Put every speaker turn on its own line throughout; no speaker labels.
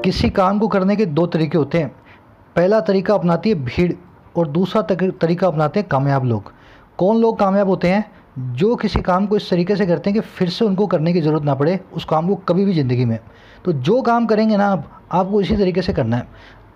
किसी काम को करने के दो तरीके होते हैं। पहला तरीका अपनाती है भीड़ और दूसरा तरीका अपनाते हैं कामयाब लोग। कौन लोग कामयाब होते हैं? जो किसी काम को इस तरीके से करते हैं कि फिर से उनको करने की ज़रूरत ना पड़े उस काम को कभी भी ज़िंदगी में। तो जो काम करेंगे ना आपको इसी तरीके से करना है।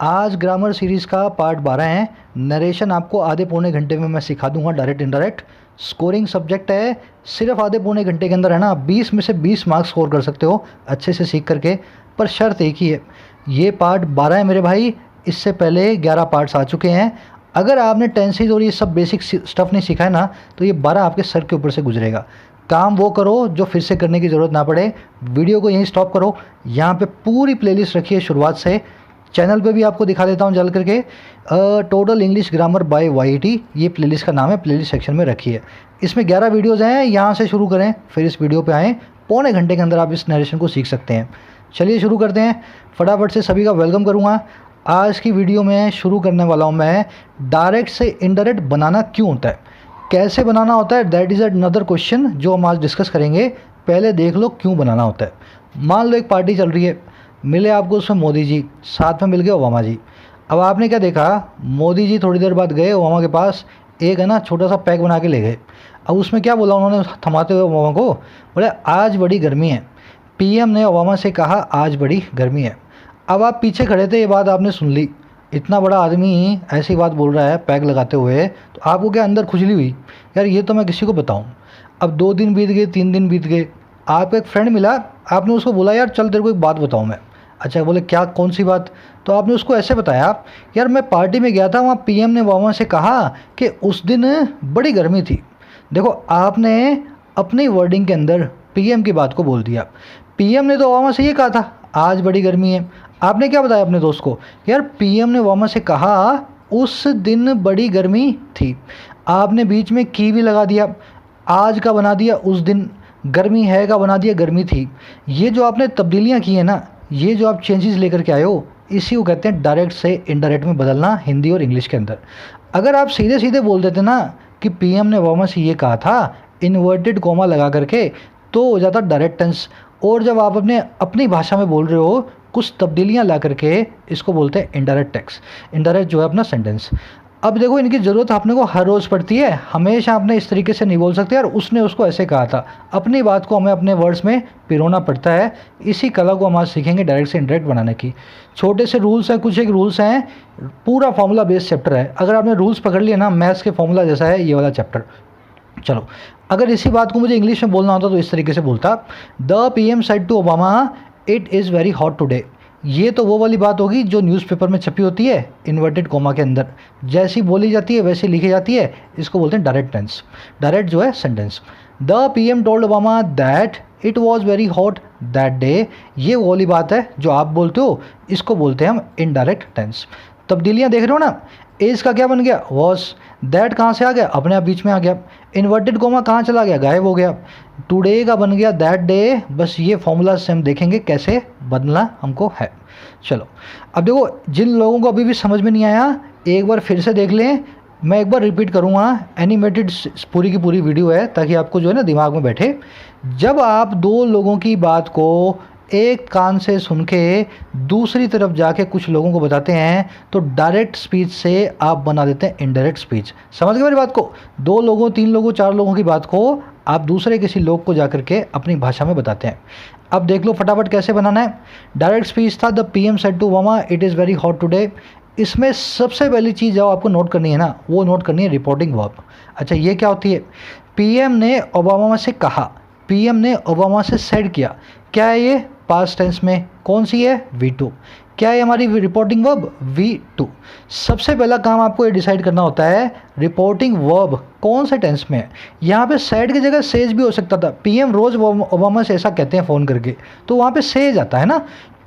आज ग्रामर सीरीज़ का पार्ट 12 है। नरेशन आपको आधे पौने घंटे में मैं सिखा दूंगा, डायरेक्ट इनडायरेक्ट। स्कोरिंग सब्जेक्ट है, सिर्फ आधे पौने घंटे के अंदर है ना 20 में से 20 मार्क्स स्कोर कर सकते हो अच्छे से सीख करके। पर शर्त एक ही है, ये पार्ट 12 है मेरे भाई, इससे पहले 11 पार्ट्स आ चुके हैं। अगर आपने टेंसेज और ये सब बेसिक स्टफ़ नहीं सीखा है ना तो ये 12 आपके सर के ऊपर से गुजरेगा। काम वो करो जो फिर से करने की ज़रूरत ना पड़े। वीडियो को यहीं स्टॉप करो। यहाँ पे पूरी प्लेलिस्ट रखी है शुरुआत से। चैनल पे भी आपको दिखा देता हूँ चल करके, total English grammar bye YT, ये प्लेलिस्ट का नाम है, प्लेलिस्ट सेक्शन में रखी है। इसमें 11 वीडियोज़ हैं, यहाँ से शुरू करें फिर इस वीडियो पे आएँ। पौने घंटे के अंदर आप इस नरेशन को सीख सकते हैं। चलिए शुरू करते हैं। फटाफट से सभी का वेलकम करूँगा। आज की वीडियो में शुरू करने वाला हूँ मैं, डायरेक्ट से इनडायरेक्ट बनाना क्यों होता है, कैसे बनाना होता है, दैट इज़ अनदर क्वेश्चन जो हम आज डिस्कस करेंगे। पहले देख लो क्यों बनाना होता है। मान लो एक पार्टी चल रही है, मिले आपको उसमें मोदी जी, साथ में मिल गए ओबामा जी। अब आपने क्या देखा, मोदी जी थोड़ी देर बाद गए ओबामा के पास, एक है ना छोटा सा पैक बना के ले गए। अब उसमें क्या बोला उन्होंने थमाते हुए ओबामा को, बोले आज बड़ी गर्मी है। PM ने ओबामा से कहा आज बड़ी गर्मी है। अब आप पीछे खड़े थे, ये बात आपने सुन ली, इतना बड़ा आदमी ऐसी बात बोल रहा है पैक लगाते हुए, तो आपको क्या अंदर खुजली हुई, यार ये तो मैं किसी को बताऊं। अब 2 दिन बीत गए, 3 दिन बीत गए, आपको एक फ्रेंड मिला, आपने उसको बोला यार चल तेरे को एक बात बताऊं मैं। अच्छा, बोले क्या, कौन सी बात? तो आपने उसको ऐसे बताया, यार मैं पार्टी में गया था, वहाँ PM ने ओबामा से कहा कि उस दिन बड़ी गर्मी थी। देखो आपने अपनी वर्डिंग के अंदर PM की बात को बोल दिया। PM ने तो ओबामा से ये कहा था आज बड़ी गर्मी है। आपने क्या बताया अपने दोस्त को, यार PM ने ओबामा से कहा उस दिन बड़ी गर्मी थी। आपने बीच में की भी लगा दिया, आज का बना दिया उस दिन, गर्मी है का बना दिया गर्मी थी। ये जो आपने तब्दीलियाँ की हैं ना, ये जो आप चेंजेस लेकर के आए हो, इसी को कहते हैं डायरेक्ट से इनडायरेक्ट में बदलना हिंदी और इंग्लिश के अंदर। अगर आप सीधे सीधे बोल देते ना कि PM ने ओबामा से ये कहा था इन्वर्टेड कोमा लगा करके, तो हो जाता डायरेक्ट टेंस। और जब आप अपनी भाषा में बोल रहे हो कुछ तब्दीलियां ला करके, इसको बोलते हैं इनडायरेक्ट टेक्स्ट। इनडायरेक्ट जो है अपना सेंटेंस। अब देखो इनकी ज़रूरत आपने को हर रोज़ पड़ती है, हमेशा आपने इस तरीके से नहीं बोल सकते यार उसने उसको ऐसे कहा था। अपनी बात को हमें अपने वर्ड्स में पिरोना पड़ता है। इसी कला को हम आज सीखेंगे डायरेक्ट से इनडायरेक्ट बनाने की। छोटे से रूल्स हैं, कुछ एक रूल्स हैं, पूरा फॉर्मूला बेस्ड चैप्टर है। अगर आपने रूल्स पकड़ लिए ना, मैथ्स के फॉर्मूला जैसा है ये वाला चैप्टर। चलो, अगर इसी बात को मुझे इंग्लिश में बोलना होता तो इस तरीके से बोलता, the PM said to Obama it is very hot today. ये तो वो वाली बात होगी जो न्यूज़पेपर में छपी होती है, इन्वर्टेड कोमा के अंदर जैसी बोली जाती है वैसी लिखी जाती है, इसको बोलते हैं डायरेक्ट टेंस। डायरेक्ट जो है sentence. The PM told Obama that it was very hot that day, ये वो वाली बात है जो आप बोलते हो, इसको बोलते हैं हम इनडायरेक्ट टेंस। तब्दीलियाँ देख रहे हो ना, एज का क्या बन गया वॉज, दैट कहाँ से आ गया, अपने आप बीच में आ गया। इन्वर्टेड कोमा कहाँ चला गया, गायब हो गया। टुडे का बन गया दैट डे। बस ये फॉर्मूला से हम देखेंगे कैसे बदलना हमको है। चलो, अब देखो जिन लोगों को अभी भी समझ में नहीं आया, एक बार फिर से देख लें, मैं एक बार रिपीट करूँगा। एनिमेटेड पूरी की पूरी वीडियो है ताकि आपको जो है ना दिमाग में बैठे। जब आप 2 लोगों की बात को एक कान से सुन के दूसरी तरफ जाके कुछ लोगों को बताते हैं तो डायरेक्ट स्पीच से आप बना देते हैं इनडायरेक्ट स्पीच। समझ गए मेरी बात को? 2 लोगों, 3 लोगों, 4 लोगों की बात को आप दूसरे किसी लोग को जाकर के अपनी भाषा में बताते हैं। अब देख लो फटाफट कैसे बनाना है। डायरेक्ट स्पीच था, the PM said to Obama it is very hot today. इसमें सबसे पहली चीज़ जो आपको नोट करनी है ना, वो नोट करनी है रिपोर्टिंग वर्ब। अच्छा, ये क्या होती है? PM ने ओबामा से कहा, PM ने ओबामा से सेड किया, क्या है ये? पास्ट टेंस में। कौन सी है? V2। क्या है हमारी रिपोर्टिंग वर्ब? V2। सबसे पहला काम आपको ये डिसाइड करना होता है रिपोर्टिंग वर्ब कौन से टेंस में है। यहाँ पे सेड की जगह सेज भी हो सकता था। PM रोज़ ओबामा से ऐसा कहते हैं फ़ोन करके, तो वहाँ पे सेज आता है ना।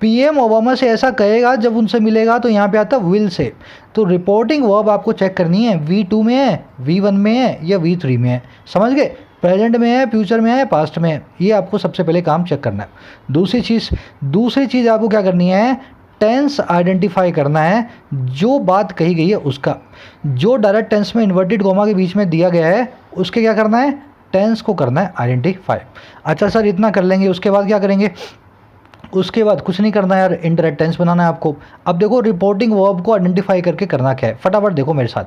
PM ओबामा से ऐसा कहेगा जब उनसे मिलेगा तो यहाँ पे आता विल से। तो रिपोर्टिंग वर्ब आपको चेक करनी है V2 में है, V1 में है या V3 में है। समझ गए? प्रेजेंट में है, फ्यूचर में है, पास्ट में है। ये आपको सबसे पहले काम चेक करना है। दूसरी चीज़ आपको क्या करनी है? टेंस आइडेंटिफाई करना है, जो बात कही गई है उसका। जो डायरेक्ट टेंस में इन्वर्टेड कोमा के बीच में दिया गया है उसके क्या करना है? टेंस को करना है आइडेंटिफाई। अच्छा सर, इतना कर लेंगे, उसके बाद क्या करेंगे? उसके बाद कुछ नहीं करना है यार, इनडायरेक्ट टेंस बनाना है आपको। अब देखो रिपोर्टिंग वर्ब को आइडेंटिफाई करके करना क्या है, फटाफट देखो मेरे साथ।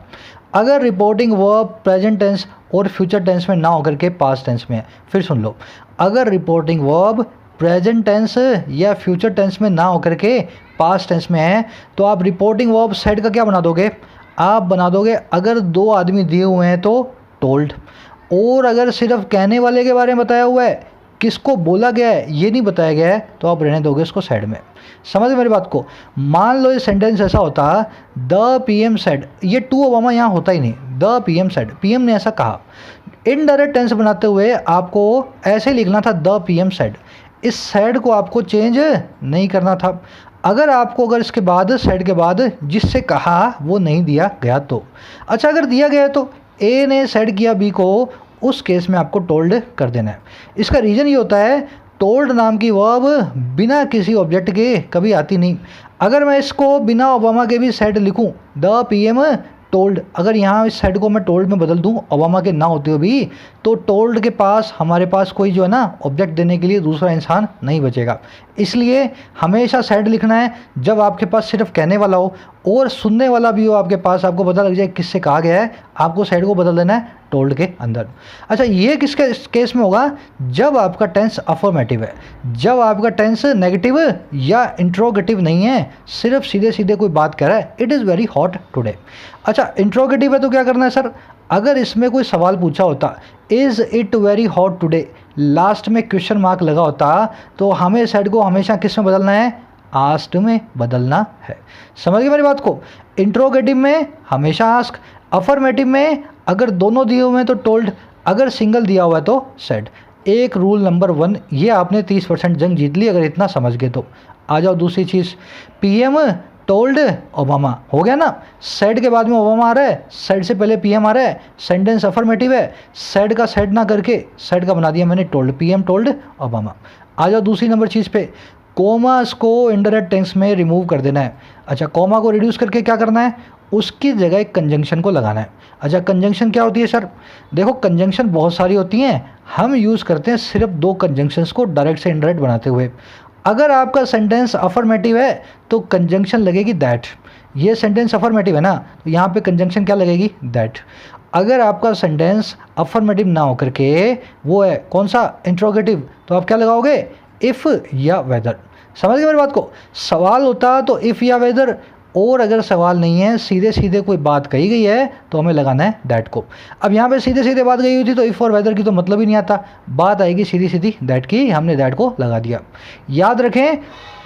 अगर रिपोर्टिंग वर्ब प्रेजेंट टेंस और फ्यूचर टेंस में ना होकर के पास्ट टेंस में है, फिर सुन लो, अगर रिपोर्टिंग वर्ब प्रेजेंट टेंस या फ्यूचर टेंस में ना होकर के पास्ट टेंस में है, तो आप रिपोर्टिंग वर्ब सेड का क्या बना दोगे, आप बना दोगे अगर दो आदमी दिए हुए हैं तो टोल्ड, और अगर सिर्फ कहने वाले के बारे में बताया हुआ है, किसको बोला गया है ये नहीं बताया गया है, तो आप रहने दोगे उसको साइड में। समझ मेरी बात को। मान लो ये सेंटेंस ऐसा होता, द पीएम सेड, ये टू ओबामा यहाँ होता ही नहीं, द पीएम सेड, पीएम ने ऐसा कहा। इनडायरेक्ट टेंस बनाते हुए आपको ऐसे लिखना था द पीएम सेड, इस सेड को आपको चेंज नहीं करना था। अगर इसके बाद सेड के बाद जिससे कहा वो नहीं दिया गया तो, अच्छा अगर दिया गया तो ए ने सेड किया बी को, उस केस में आपको टोल्ड कर देना है। इसका रीज़न ये होता है, टोल्ड नाम की वर्ब बिना किसी ऑब्जेक्ट के कभी आती नहीं। अगर मैं इसको बिना ओबामा के भी सेड लिखूं, द पीएम टोल्ड, अगर यहाँ इस सेड को मैं टोल्ड में बदल दूं ओबामा के ना होते हुए भी, तो टोल्ड के पास हमारे पास कोई जो है ना ऑब्जेक्ट देने के लिए दूसरा इंसान नहीं बचेगा। इसलिए हमेशा सेड लिखना है जब आपके पास सिर्फ कहने वाला हो और सुनने वाला भी हो आपके पास, आपको पता लग जाए किससे कहा गया है, आपको सेड को बदल देना है टोल्ड के अंदर। अच्छा ये किसके केस में होगा, जब आपका टेंस अफर्मेटिव है, जब आपका टेंस नेगेटिव या इंट्रोगेटिव नहीं है, सिर्फ सीधे सीधे कोई बात कह रहा है, it is very hot today. अच्छा इंट्रोगेटिव है तो क्या करना है सर, अगर इसमें कोई सवाल पूछा होता, is it very hot today, last में क्वेश्चन मार्क लगा होता, तो हमें सेड को हमेशा किस में बदलना है, आस्क्ड में बदलना है। समझ गए मेरी बात को। इंट्रोगेटिव में हमेशा आस्क, अफर्मेटिव में अगर दोनों दिए हुए हैं तो टोल्ड, अगर सिंगल दिया हुआ है तो सेड। एक रूल नंबर 1, ये आपने 30% जंग जीत ली अगर इतना समझ गए तो। आ जाओ दूसरी चीज़, पीएम टोल्ड ओबामा, हो गया ना, सेड के बाद में ओबामा आ रहा है, सेड से पहले पीएम आ रहा है, सेंटेंस अफर्मेटिव है, सेड का सेड ना करके सेड का बना दिया मैंने टोल्ड, पीएम टोल्ड ओबामा। आ जाओ दूसरी नंबर चीज़ पे, कोमास को इनडायरेक्ट टेंस में रिमूव कर देना है। अच्छा कोमा को रिड्यूस करके क्या करना है, उसकी जगह एक कंजंक्शन को लगाना है। अच्छा कंजंक्शन क्या होती है सर, देखो कंजंक्शन बहुत सारी होती हैं, हम यूज़ करते हैं सिर्फ 2 कंजंक्शंस को डायरेक्ट से इनडायरेक्ट बनाते हुए। अगर आपका सेंटेंस अफर्मेटिव है तो कंजंक्शन लगेगी दैट, ये सेंटेंस अफर्मेटिव है ना, तो यहाँ पे कंजंक्शन क्या लगेगी, दैट। अगर आपका सेंटेंस अफर्मेटिव ना होकर के वो है कौन सा, इंट्रोगेटिव, तो आप क्या लगाओगे, इफ़ या वेदर। समझ गए मेरी बात को। सवाल होता तो इफ़ या वेदर, और अगर सवाल नहीं है सीधे सीधे कोई बात कही गई है तो हमें लगाना है दैट को। अब यहाँ पे सीधे सीधे बात गई हुई थी तो इफ़ और वेदर की तो मतलब ही नहीं आता, बात आएगी सीधी सीधी दैट की, हमने दैट को लगा दिया। याद रखें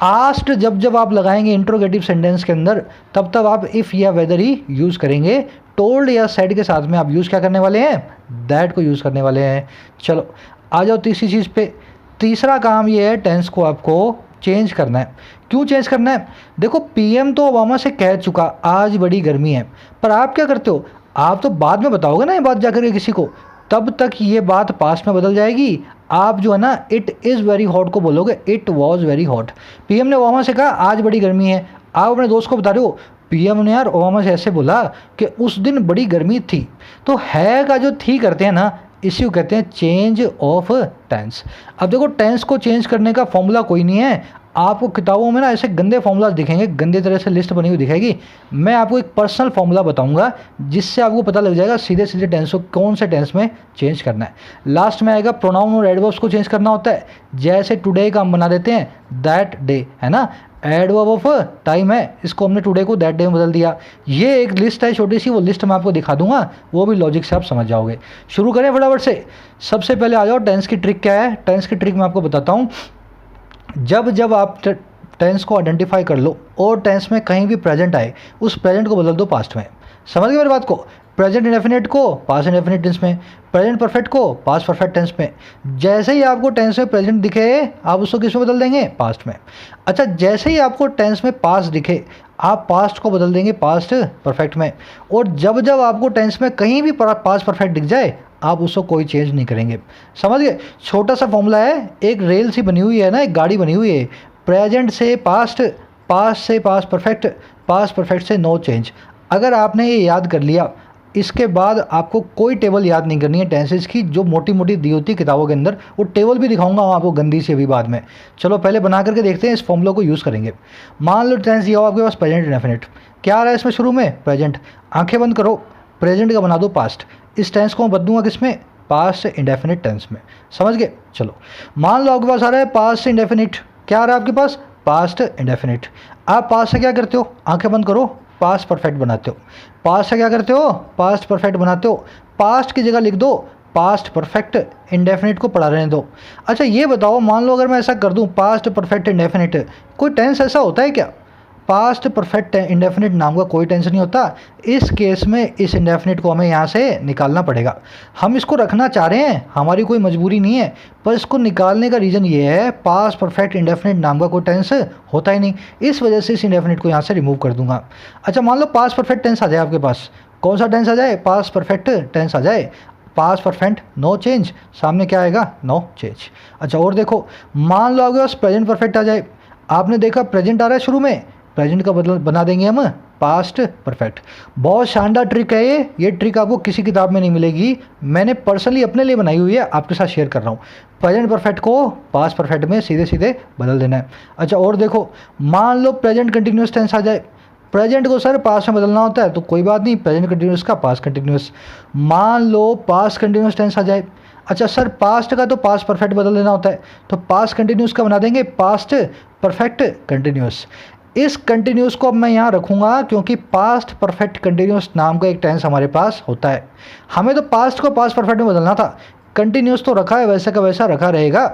आस्क्ड जब आप लगाएंगे इंट्रोगेटिव सेंटेंस के अंदर, तब आप इफ़ या वेदर ही यूज़ करेंगे। टोल्ड या सेड के साथ में आप यूज़ क्या करने वाले हैं, दैट को यूज़ करने वाले हैं। चलो आ जाओ तीसरी चीज़ पे। तीसरा काम ये है टेंस को आपको चेंज करना है। क्यों चेंज करना है, देखो पीएम तो ओबामा से कह चुका आज बड़ी गर्मी है, पर आप क्या करते हो, आप तो बाद में बताओगे ना ये बात जाकर के किसी को, तब तक ये बात पास्ट में बदल जाएगी। आप जो है ना इट इज़ वेरी हॉट को बोलोगे it was very hot. PM ने ओबामा से कहा आज बड़ी गर्मी है, आप अपने दोस्त को बता रहे हो पीएम ने यार ओबामा से ऐसे बोला कि उस दिन बड़ी गर्मी थी। तो है का जो थी करते हैं ना, इसी को कहते हैं चेंज ऑफ टेंस। अब देखो टेंस को चेंज करने का फॉर्मूला कोई नहीं है, आपको किताबों में ना ऐसे गंदे फॉर्मूलाज दिखेंगे, गंदे तरह से लिस्ट बनी हुई दिखेगी। मैं आपको एक पर्सनल फॉर्मूला बताऊंगा जिससे आपको पता लग जाएगा सीधे सीधे टेंस को कौन से टेंस में चेंज करना है। लास्ट में आएगा प्रोनाउन और एडवर्ब्स को चेंज करना होता है, जैसे टुडे का हम बना देते हैं दैट डे, है ना, एडवर्ब ऑफ टाइम है, इसको हमने टुडे को दैट डे में बदल दिया। ये एक लिस्ट है छोटी सी, वो लिस्ट मैं आपको दिखा दूंगा, वो भी लॉजिक से आप समझ जाओगे। शुरू करें फटाफट से। सबसे पहले आ जाओ टेंस की ट्रिक क्या है। टेंस की ट्रिक मैं आपको बताता हूँ। जब आप टेंस को आइडेंटिफाई कर लो और टेंस में कहीं भी प्रेजेंट आए, उस प्रेजेंट को बदल दो पास्ट में। समझ गए मेरी बात को। प्रेजेंट इंडेफिनिट को पास्ट इंडेफिनिट टेंस में, प्रेजेंट परफेक्ट को पास्ट परफेक्ट टेंस में। जैसे ही आपको टेंस में प्रेजेंट दिखे आप उसको किस में बदल देंगे, पास्ट में। अच्छा जैसे ही आपको टेंस में पास्ट दिखे आप पास्ट को बदल देंगे पास्ट परफेक्ट में। और जब आपको टेंस में कहीं भी पास्ट परफेक्ट दिख जाए आप उसको कोई चेंज नहीं करेंगे। समझ गए। छोटा सा फॉर्मूला है, एक रेल सी बनी हुई है ना, एक गाड़ी बनी हुई है, प्रेजेंट से पास्ट, पास्ट से पास्ट परफेक्ट, पास्ट परफेक्ट से नो चेंज। अगर आपने ये याद कर लिया, इसके बाद आपको कोई टेबल याद नहीं करनी है टेंसेस की, जो मोटी मोटी दी होती है किताबों के अंदर। वो टेबल भी दिखाऊंगा आपको गंदी सी अभी बाद में। चलो पहले बना करके देखते हैं, इस फॉर्मूला को यूज़ करेंगे। मान लो टेंस दिया हो आपके पास प्रेजेंट इंडेफिनिट, क्या आ रहा है इसमें शुरू में प्रेजेंट, आंखें बंद करो, प्रेजेंट का बना दो पास्ट। इस टेंस को मैं बदलूंगा किसमें, पास्ट इंडेफिनिट टेंस में। समझ गए? चलो मान लो आपके पास आ रहा है पास्ट इंडेफिनिट, क्या आ रहा है आपके पास, पास्ट इंडेफिनिट। आप पास्ट से क्या करते हो, आंखें बंद करो, पास्ट परफेक्ट बनाते हो। पास्ट से क्या करते हो, पास्ट परफेक्ट बनाते हो। पास्ट की जगह लिख दो पास्ट परफेक्ट, इंडेफिनिट को पढ़ा रहने दो। अच्छा ये बताओ, मान लो अगर मैं ऐसा कर दूं पास्ट परफेक्ट इंडेफिनिट, कोई टेंस ऐसा होता है क्या, पास्ट परफेक्ट इंडेफिनिट नाम का कोई टेंस नहीं होता। इस केस में इस इंडेफिनिट को हमें यहाँ से निकालना पड़ेगा। हम इसको रखना चाह रहे हैं, हमारी कोई मजबूरी नहीं है, पर इसको निकालने का रीज़न ये है पास्ट परफेक्ट इंडेफिनिट नाम का कोई टेंस होता ही नहीं, इस वजह से इस इंडेफिनिट को यहाँ से रिमूव कर दूंगा। अच्छा मान लो पास्ट परफेक्ट टेंस आ जाए आपके पास, कौन सा टेंस आ जाए, पास्ट परफेक्ट टेंस आ जाए। पास्ट परफेक्ट नो चेंज, सामने क्या आएगा, नो चेंज। अच्छा और देखो, मान लो आपके पास प्रेजेंट परफेक्ट आ जाए, आपने देखा प्रेजेंट आ रहा है शुरू में, प्रेजेंट का बदल बना देंगे हम पास्ट परफेक्ट। बहुत शानदार ट्रिक है ये ट्रिक आपको किसी किताब में नहीं मिलेगी, मैंने पर्सनली अपने लिए बनाई हुई है, आपके साथ शेयर कर रहा हूँ। प्रेजेंट परफेक्ट को पास्ट परफेक्ट में सीधे सीधे बदल देना है। अच्छा और देखो, मान लो प्रेजेंट कंटिन्यूस टेंस आ जाए, प्रेजेंट को सर पास्ट में बदलना होता है तो कोई बात नहीं, प्रेजेंट कंटिन्यूस का पास्ट कंटिन्यूस। मान लो पास्ट कंटिन्यूस टेंस आ जाए, अच्छा सर पास्ट का तो पास्ट परफेक्ट बदल देना होता है, तो पास्ट कंटिन्यूस का बना देंगे पास्ट परफेक्ट कंटिन्यूस। इस कंटिन्यूस को अब मैं यहाँ रखूँगा क्योंकि पास्ट परफेक्ट कंटिन्यूस नाम का एक टेंस हमारे पास होता है। हमें तो पास्ट को पास्ट परफेक्ट में बदलना था, कंटिन्यूस तो रखा है वैसे का वैसा रखा रहेगा।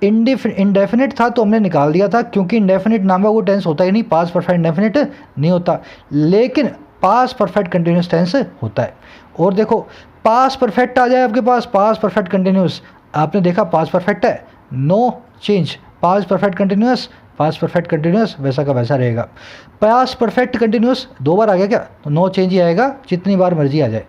इंडेफिनिट था तो हमने निकाल दिया था क्योंकि इंडेफिनिट नाम का कोई टेंस होता ही नहीं, पास्ट परफेक्ट इंडेफिनिट नहीं होता, लेकिन पास्ट परफेक्ट कंटिन्यूस टेंस होता है। और देखो पास्ट परफेक्ट आ जाए आपके पास, पास्ट परफेक्ट कंटिन्यूस, आपने देखा पास्ट परफेक्ट है no change, past perfect continuous, past perfect continuous वैसा का वैसा रहेगा। पास्ट परफेक्ट कंटिन्यूस दो बार आ गया क्या, तो नो चेंज ही आएगा, जितनी बार मर्जी आ जाए।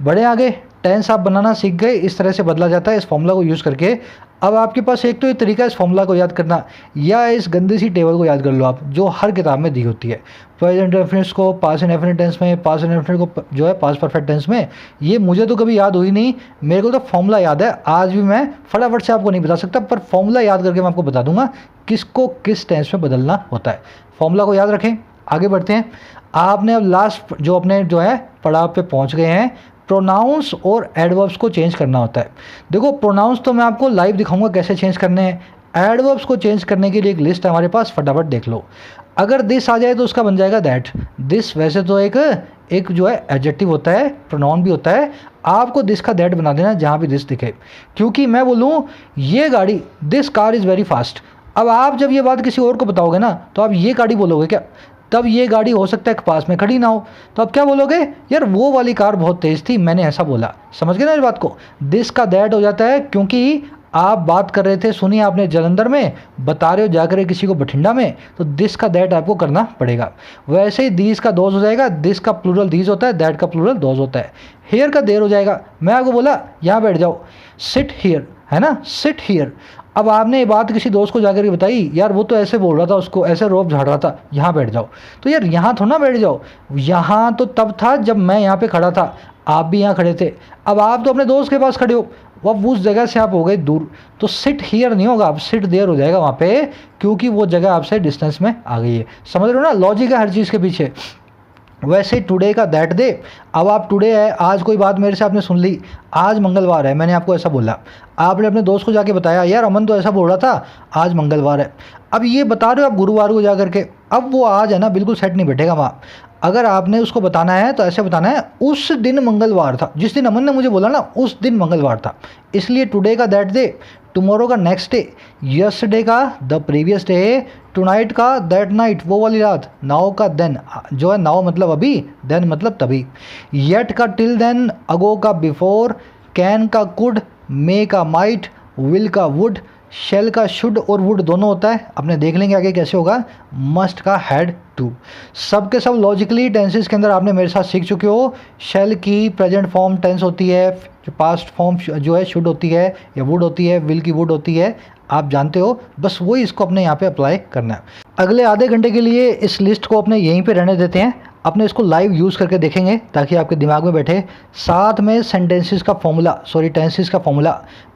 बड़े आगे टेंस आप बनाना सीख गए, इस तरह से बदला जाता है इस फॉर्मूला को यूज़ करके। अब आपके पास एक तो ये तरीका है इस फॉर्मूला को याद करना, या इस गंदी सी टेबल को याद कर लो आप जो हर किताब में दी होती है, प्रेजेंट इंडेफिनिट को पास्ट इंडेफिनिट टेंस में, पास्ट इंडेफिनिट को जो है पास्ट परफेक्ट टेंस में। ये मुझे तो कभी याद हुई नहीं, मेरे को तो फॉर्मूला याद है, आज भी मैं फटाफट से आपको नहीं बता सकता, पर फॉर्मूला याद करके मैं आपको बता दूंगा किसको किस टेंस में बदलना होता है। फॉर्मूला को याद रखें, आगे बढ़ते हैं। आपने अब लास्ट जो अपने जो है पड़ाव पे पहुंच गए हैं, प्रोनाउंस और एडवर्ब्स को चेंज करना होता है। देखो प्रोनाउंस तो मैं आपको लाइव दिखाऊंगा कैसे चेंज करने हैं, एडवर्ब्स को चेंज करने के लिए एक लिस्ट है हमारे पास, फटाफट देख लो। अगर दिस आ जाए तो उसका बन जाएगा दैट। दिस वैसे तो एक जो है एडजेक्टिव होता है, प्रोनाउन भी होता है, आपको दिस का दैट बना देना जहाँ भी दिस दिखे। क्योंकि मैं बोलूँ ये गाड़ी, this car is very fast, अब आप जब ये बात किसी और को बताओगे ना तो आप ये गाड़ी बोलोगे क्या, तब ये गाड़ी हो सकता है पास में खड़ी ना हो, तो आप क्या बोलोगे, यार वो वाली कार बहुत तेज़ थी, मैंने ऐसा बोला। समझ गए ना इस बात को, दिस का दैट हो जाता है क्योंकि आप बात कर रहे थे, सुनिए आपने जलंधर में, बता रहे हो जाकर किसी को बठिंडा में, तो दिस का दैट आपको करना पड़ेगा। वैसे ही दीज का दोज हो जाएगा, दिस का प्लूरल दीज होता है, दैट का प्लूरल दोज होता है। हेयर का देर हो जाएगा, मैं आपको बोला यहाँ बैठ जाओ, सिट हियर, है ना, सिट हियर। अब आपने ये बात किसी दोस्त को जाकर के बताई, यार वो तो ऐसे बोल रहा था, उसको ऐसे रोब झाड़ रहा था, यहाँ बैठ जाओ, तो यार यहाँ थोड़ा ना बैठ जाओ, यहाँ तो तब था जब मैं यहाँ पे खड़ा था, आप भी यहाँ खड़े थे, अब आप तो अपने दोस्त के पास खड़े हो, अब उस जगह से आप हो गए दूर, तो सिट हियर नहीं होगा, आप सिट देयर हो जाएगा वहाँ पे, क्योंकि वो जगह आपसे डिस्टेंस में आ गई है। समझ रहे हो ना, लॉजिक है हर चीज़ के पीछे। वैसे टुडे का दैट डे, अब आप टुडे है, आज कोई बात मेरे से आपने सुन ली, आज मंगलवार है, मैंने आपको ऐसा बोला, आपने अपने दोस्त को जाके बताया, यार अमन तो ऐसा बोल रहा था, आज मंगलवार है। अब ये बता रहे हो आप गुरुवार को जा करके, अब वो आज है ना बिल्कुल सेट नहीं बैठेगा वहाँ। अगर आपने उसको बताना है तो ऐसे बताना है, उस दिन मंगलवार था, जिस दिन अमन ने मुझे बोला ना उस दिन मंगलवार था, इसलिए टुडे का दैट डे, टुमारो का नेक्स्ट डे, यस्टरडे का द प्रीवियस डे, टुनाइट का दैट नाइट वो वाली रात, नाउ का देन, जो है नाउ मतलब अभी, देन मतलब तभी, येट का टिल देन, अगो का बिफोर, कैन का कुड, मे का माइट, विल का वुड, शेल का शुड और वुड दोनों होता है, अपने देख लेंगे आगे कैसे होगा, मस्ट का हैड टू। सब के सब लॉजिकली टेंसेस के अंदर आपने मेरे साथ सीख चुके हो। शेल की प्रेजेंट फॉर्म टेंस होती है, जो पास्ट फॉर्म जो है शुड होती है या वुड होती है, विल की वुड होती है, आप जानते हो, बस वही इसको अपने यहाँ पे अप्लाई करना है। अगले आधे घंटे के लिए इस लिस्ट को अपने यहीं पे रहने देते हैं। अपने इसको लाइव यूज़ करके देखेंगे ताकि आपके दिमाग में बैठे। साथ में सेंटेंसेस का फॉर्मूला, सॉरी टेंसेस का फॉर्मूला,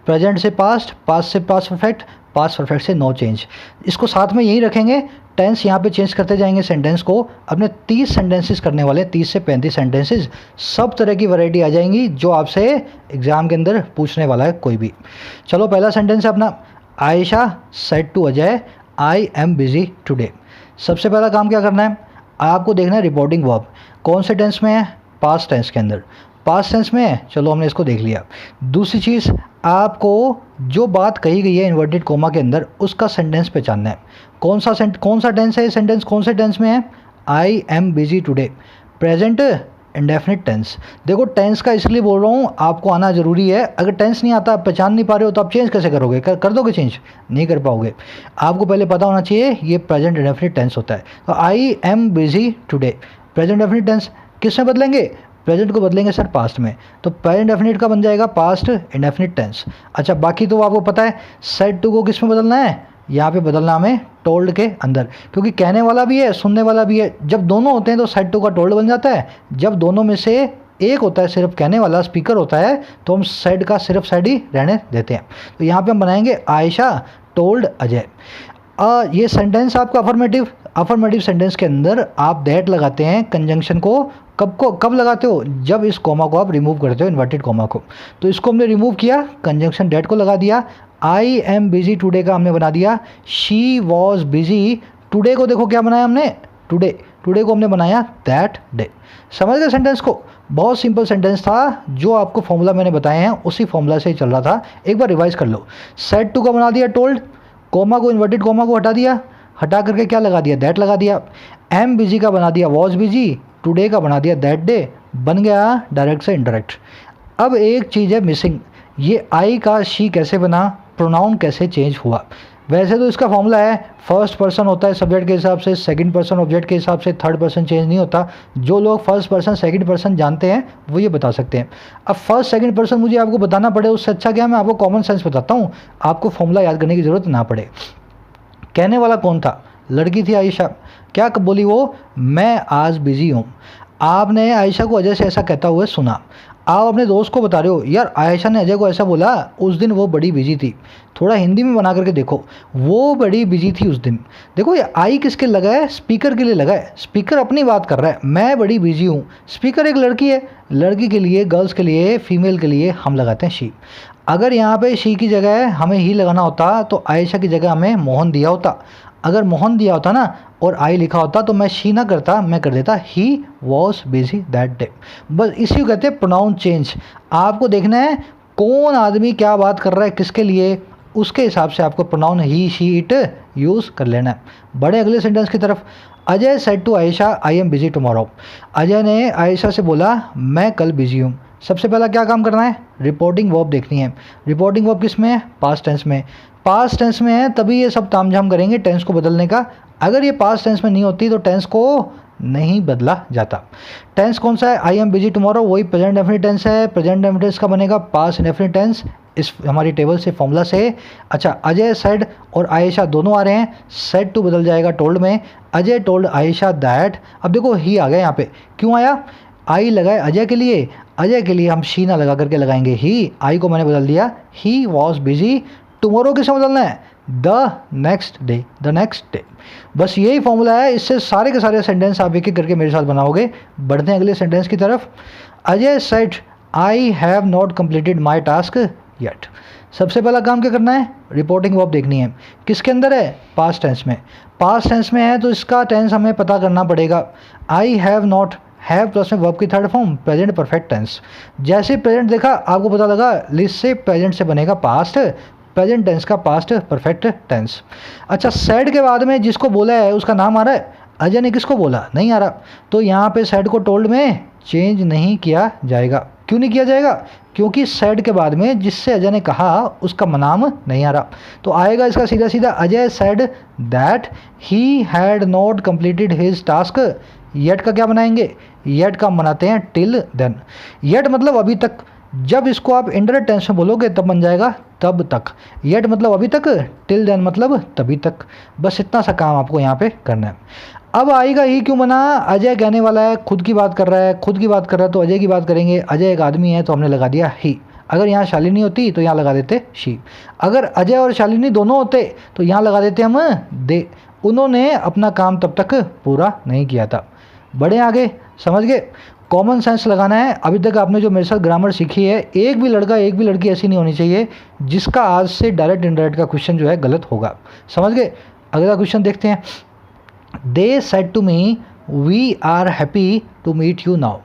प्रेजेंट से पास्ट, पास्ट से पास्ट परफेक्ट, पास्ट परफेक्ट से नो चेंज, इसको साथ में यही रखेंगे। टेंस यहाँ पे चेंज करते जाएंगे सेंटेंस को। अपने 30 सेंटेंसेस करने वाले, 30 से 35 सेंटेंसेस, सब तरह की वैरायटी आ जाएंगी जो आपसे एग्ज़ाम के अंदर पूछने वाला है कोई भी। चलो पहला सेंटेंस है अपना, Ayesha said to Ajay I am busy today. सबसे पहला काम क्या करना है, आपको देखना है रिपोर्टिंग वर्ब कौन से टेंस में है, पास्ट टेंस के अंदर। पास्ट टेंस में है, चलो हमने इसको देख लिया। दूसरी चीज़, आपको जो बात कही गई है इन्वर्टेड कोमा के अंदर उसका सेंटेंस पहचानना है। कौन सा टेंस है ये सेंटेंस, कौन से टेंस में है, I am busy today, present indefinite tense. देखो टेंस का इसलिए बोल रहा हूँ, आपको आना ज़रूरी है। अगर टेंस नहीं आता, आप पहचान नहीं पा रहे हो, तो आप चेंज कैसे करोगे, कर दोगे चेंज, नहीं कर पाओगे। आपको पहले पता होना चाहिए ये प्रेजेंट इंडेफिनिट टेंस होता है। तो I am busy today, present indefinite tense किस में बदलेंगे, प्रेजेंट को बदलेंगे सर पास्ट में, तो प्रेजेंट इंडेफिनिट का बन जाएगा पास्ट इंडेफिनिट टेंस। अच्छा बाकी तो आपको पता है, सेड टू को किस में बदलना है, यहाँ पे बदलना हमें टोल्ड के अंदर, क्योंकि कहने वाला भी है सुनने वाला भी है। जब दोनों होते हैं तो सेड टू का टोल्ड बन जाता है। जब दोनों में से एक होता है सिर्फ कहने वाला, स्पीकर होता है, तो हम सेड का सिर्फ सेड ही रहने देते हैं। तो यहाँ पे हम बनाएंगे आयशा टोल्ड अजय। ये सेंटेंस आपका अफर्मेटिव सेंटेंस के अंदर आप दैट लगाते हैं कंजंक्शन को। कब लगाते हो, जब इस कोमा को आप रिमूव करते हो, इन्वर्टेड कोमा को। तो इसको हमने रिमूव किया, कंजंक्शन दैट को लगा दिया। आई एम बिजी टुडे का हमने बना दिया शी वॉज बिजी। टुडे को देखो क्या बनाया हमने, टुडे को हमने बनाया दैट डे। समझ गए सेंटेंस को, बहुत सिंपल सेंटेंस था। जो आपको फॉर्मूला मैंने बताए हैं उसी फॉर्मूला से ही चल रहा था, एक बार रिवाइज कर लो। सेड टू का बना दिया टोल्ड, कोमा को, इन्वर्टेड कोमा को हटा दिया, हटा करके क्या लगा दिया, दैट लगा दिया। एम बिजी का बना दिया वॉज बिजी, टुडे का बना दिया दैट डे, बन गया डायरेक्ट से इनडायरेक्ट। अब एक चीज़ है मिसिंग, ये आई का शी कैसे बना, प्रोनाउन कैसे चेंज हुआ। वैसे तो इसका फॉर्मूला है, फर्स्ट पर्सन होता है सब्जेक्ट के हिसाब से, सेकंड पर्सन ऑब्जेक्ट के हिसाब से, थर्ड पर्सन चेंज नहीं होता। जो लोग फर्स्ट पर्सन सेकंड पर्सन जानते हैं वो ये बता सकते हैं। अब फर्स्ट सेकंड पर्सन मुझे आपको बताना पड़े, उससे अच्छा क्या मैं आपको कॉमन सेंस बताता हूँ, आपको फॉर्मूला याद करने की ज़रूरत ना पड़े। कहने वाला कौन था, लड़की थी आयशा। क्या बोली वो, मैं आज बिजी हूँ। आपने आयशा को अजय से ऐसा कहता हुए सुना। आप अपने दोस्त को बता रहे हो, यार आयशा ने अजय को ऐसा बोला, उस दिन वो बड़ी बिजी थी। थोड़ा हिंदी में बना करके देखो, वो बड़ी बिजी थी उस दिन। देखो ये आई किसके लगा है, स्पीकर के लिए लगा है। स्पीकर अपनी बात कर रहा है, मैं बड़ी बिजी हूँ। स्पीकर एक लड़की है, लड़की के लिए, गर्ल्स के लिए, फीमेल के लिए हम लगाते हैं शी। अगर यहाँ पे शी की जगह हमें ही लगाना होता तो आयशा की जगह हमें मोहन दिया होता। अगर मोहन दिया होता ना और आई लिखा होता तो मैं शी ना करता, मैं कर देता he was busy that day. बस इसी को कहते हैं प्रोनाउन चेंज। आपको देखना है कौन आदमी क्या बात कर रहा है किसके लिए, उसके हिसाब से आपको pronoun he she it use कर लेना है। बड़े अगले सेंटेंस की तरफ, Ajay said to Ayesha I am busy tomorrow. Ajay ने आयशा से बोला मैं कल बिजी हूँ। सबसे पहला क्या काम करना है, रिपोर्टिंग वर्ब देखनी है। रिपोर्टिंग वर्ब किस में है, पास्ट टेंस में। पास्ट टेंस में है तभी ये सब तामझाम करेंगे टेंस को बदलने का। अगर ये पास्ट टेंस में नहीं होती तो टेंस को नहीं बदला जाता। टेंस कौन सा है, आई एम बिजी टुमारो, वही प्रेजेंट डेफिनिट टेंस है। प्रेजेंट डेफिनिट टेंस का बनेगा पास्ट इंडेफिनिट टेंस, इस हमारी टेबल से फॉर्मूला से। अच्छा अजय सेड और आयशा दोनों आ रहे हैं, सेड टू बदल जाएगा टोल्ड में। Ajay told Ayesha that. अब देखो ही आ गया यहाँ पे, क्यों आया, आई लगाए अजय के लिए, अजय के लिए हम शी ना लगा करके लगाएंगे ही। आई को मैंने बदल दिया ही वॉज बिजी। टुमारो किसे बदलना है, the next day, the next day. बस यही फॉर्मूला है, इससे सारे के सारे सेंटेंस आप एक एक करके मेरे साथ बनाओगे। बढ़ते हैं अगले सेंटेंस की तरफ। Ajay said I have not completed my task yet. सबसे पहला काम क्या करना है, रिपोर्टिंग वर्ब देखनी है। किसके अंदर है, पास्ट टेंस में। पास्ट टेंस में है तो इसका टेंस हमें पता करना पड़ेगा। I have not, have plus में वर्ब की third form present perfect tense. जैसे प्रेजेंट देखा आपको पता लगा लिस्ट से प्रेजेंट से बनेगा पास्ट, प्रेजेंट टेंस का पास्ट परफेक्ट टेंस। अच्छा सेड के बाद में जिसको बोला है उसका नाम आ रहा है, अजय ने किसको बोला, नहीं आ रहा। तो यहाँ पे सेड को टोल्ड में चेंज नहीं किया जाएगा। क्यों नहीं किया जाएगा, क्योंकि सेड के बाद में जिससे अजय ने कहा उसका नाम नहीं आ रहा। तो आएगा इसका सीधा सीधा, Ajay said that he had not completed his task. Yet का क्या बनाएंगे, येट का बनाते हैं टिल देन। येट मतलब अभी तक, जब इसको आप इंडायरेक्ट टेंस में बोलोगे तब बन जाएगा तब तक। येट मतलब अभी तक, टिल देन मतलब तभी तक। बस इतना सा काम आपको यहाँ पे करना है। अब आएगा ही क्यों बना, अजय कहने वाला है, खुद की बात कर रहा है, खुद की बात कर रहा है तो अजय की बात करेंगे। अजय एक आदमी है तो हमने लगा दिया ही। अगर यहाँ शालिनी होती तो यहाँ लगा देते शी। अगर अजय और शालिनी दोनों होते तो यहाँ लगा देते हम दे। उन्होंने अपना काम तब तक पूरा नहीं किया था। बढ़े आगे, समझ गए। कॉमन सेंस लगाना है। अभी तक आपने जो मेरे साथ ग्रामर सीखी है, एक भी लड़का एक भी लड़की ऐसी नहीं होनी चाहिए जिसका आज से डायरेक्ट इनडायरेक्ट का क्वेश्चन जो है गलत होगा। समझ गए। अगला क्वेश्चन देखते हैं। They said to me we are happy to meet you now.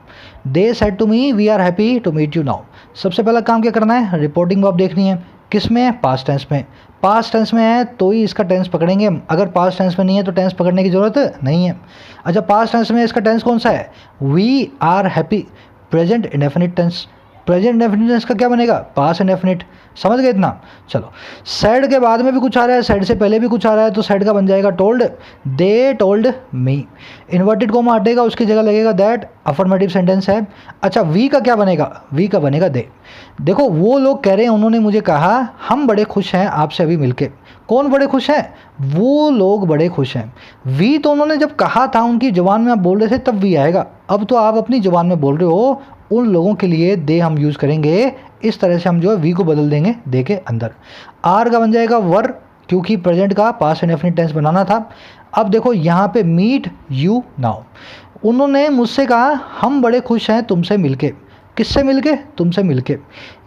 They said to me we are happy to meet you now. सबसे पहला काम क्या करना है, रिपोर्टिंग वर्ब देखनी है। किस में, पास्ट टेंस में। पास्ट टेंस में है तो ही इसका टेंस पकड़ेंगे। अगर पास्ट टेंस में नहीं है तो टेंस पकड़ने की ज़रूरत नहीं है। अच्छा, पास्ट टेंस में इसका टेंस कौन सा है, we are happy. Present indefinite tense. Present indefinite tense का क्या बनेगा, पास्ट इंडेफिनिट। समझ गए इतना। चलो, सेड के बाद में भी कुछ आ रहा है, सेड से पहले भी कुछ आ रहा है, तो सेड का बन जाएगा told. They told me. Inverted coma हटेगा, उसकी जगह लगेगा दैट। अफर्मेटिव सेंटेंस है। अच्छा, वी का क्या बनेगा, वी का बनेगा दे। देखो, वो लोग कह रहे हैं, उन्होंने मुझे कहा हम बड़े खुश हैं आपसे अभी मिलके। कौन बड़े खुश हैं, वो लोग बड़े खुश हैं। वी तो उन्होंने जब कहा था उनकी जुबान में आप बोल रहे थे तब वी आएगा। अब तो आप अपनी जुबान में बोल रहे हो, उन लोगों के लिए दे हम यूज़ करेंगे। इस तरह से हम जो है वी को बदल देंगे दे के अंदर। आर का बन जाएगा वर, क्योंकि प्रेजेंट का पास्ट इंडेफिनिट टेंस बनाना था। अब देखो यहाँ पे मीट यू नाउ। उन्होंने मुझसे कहा हम बड़े खुश हैं तुमसे मिलके। किससे मिलके, तुमसे मिलके।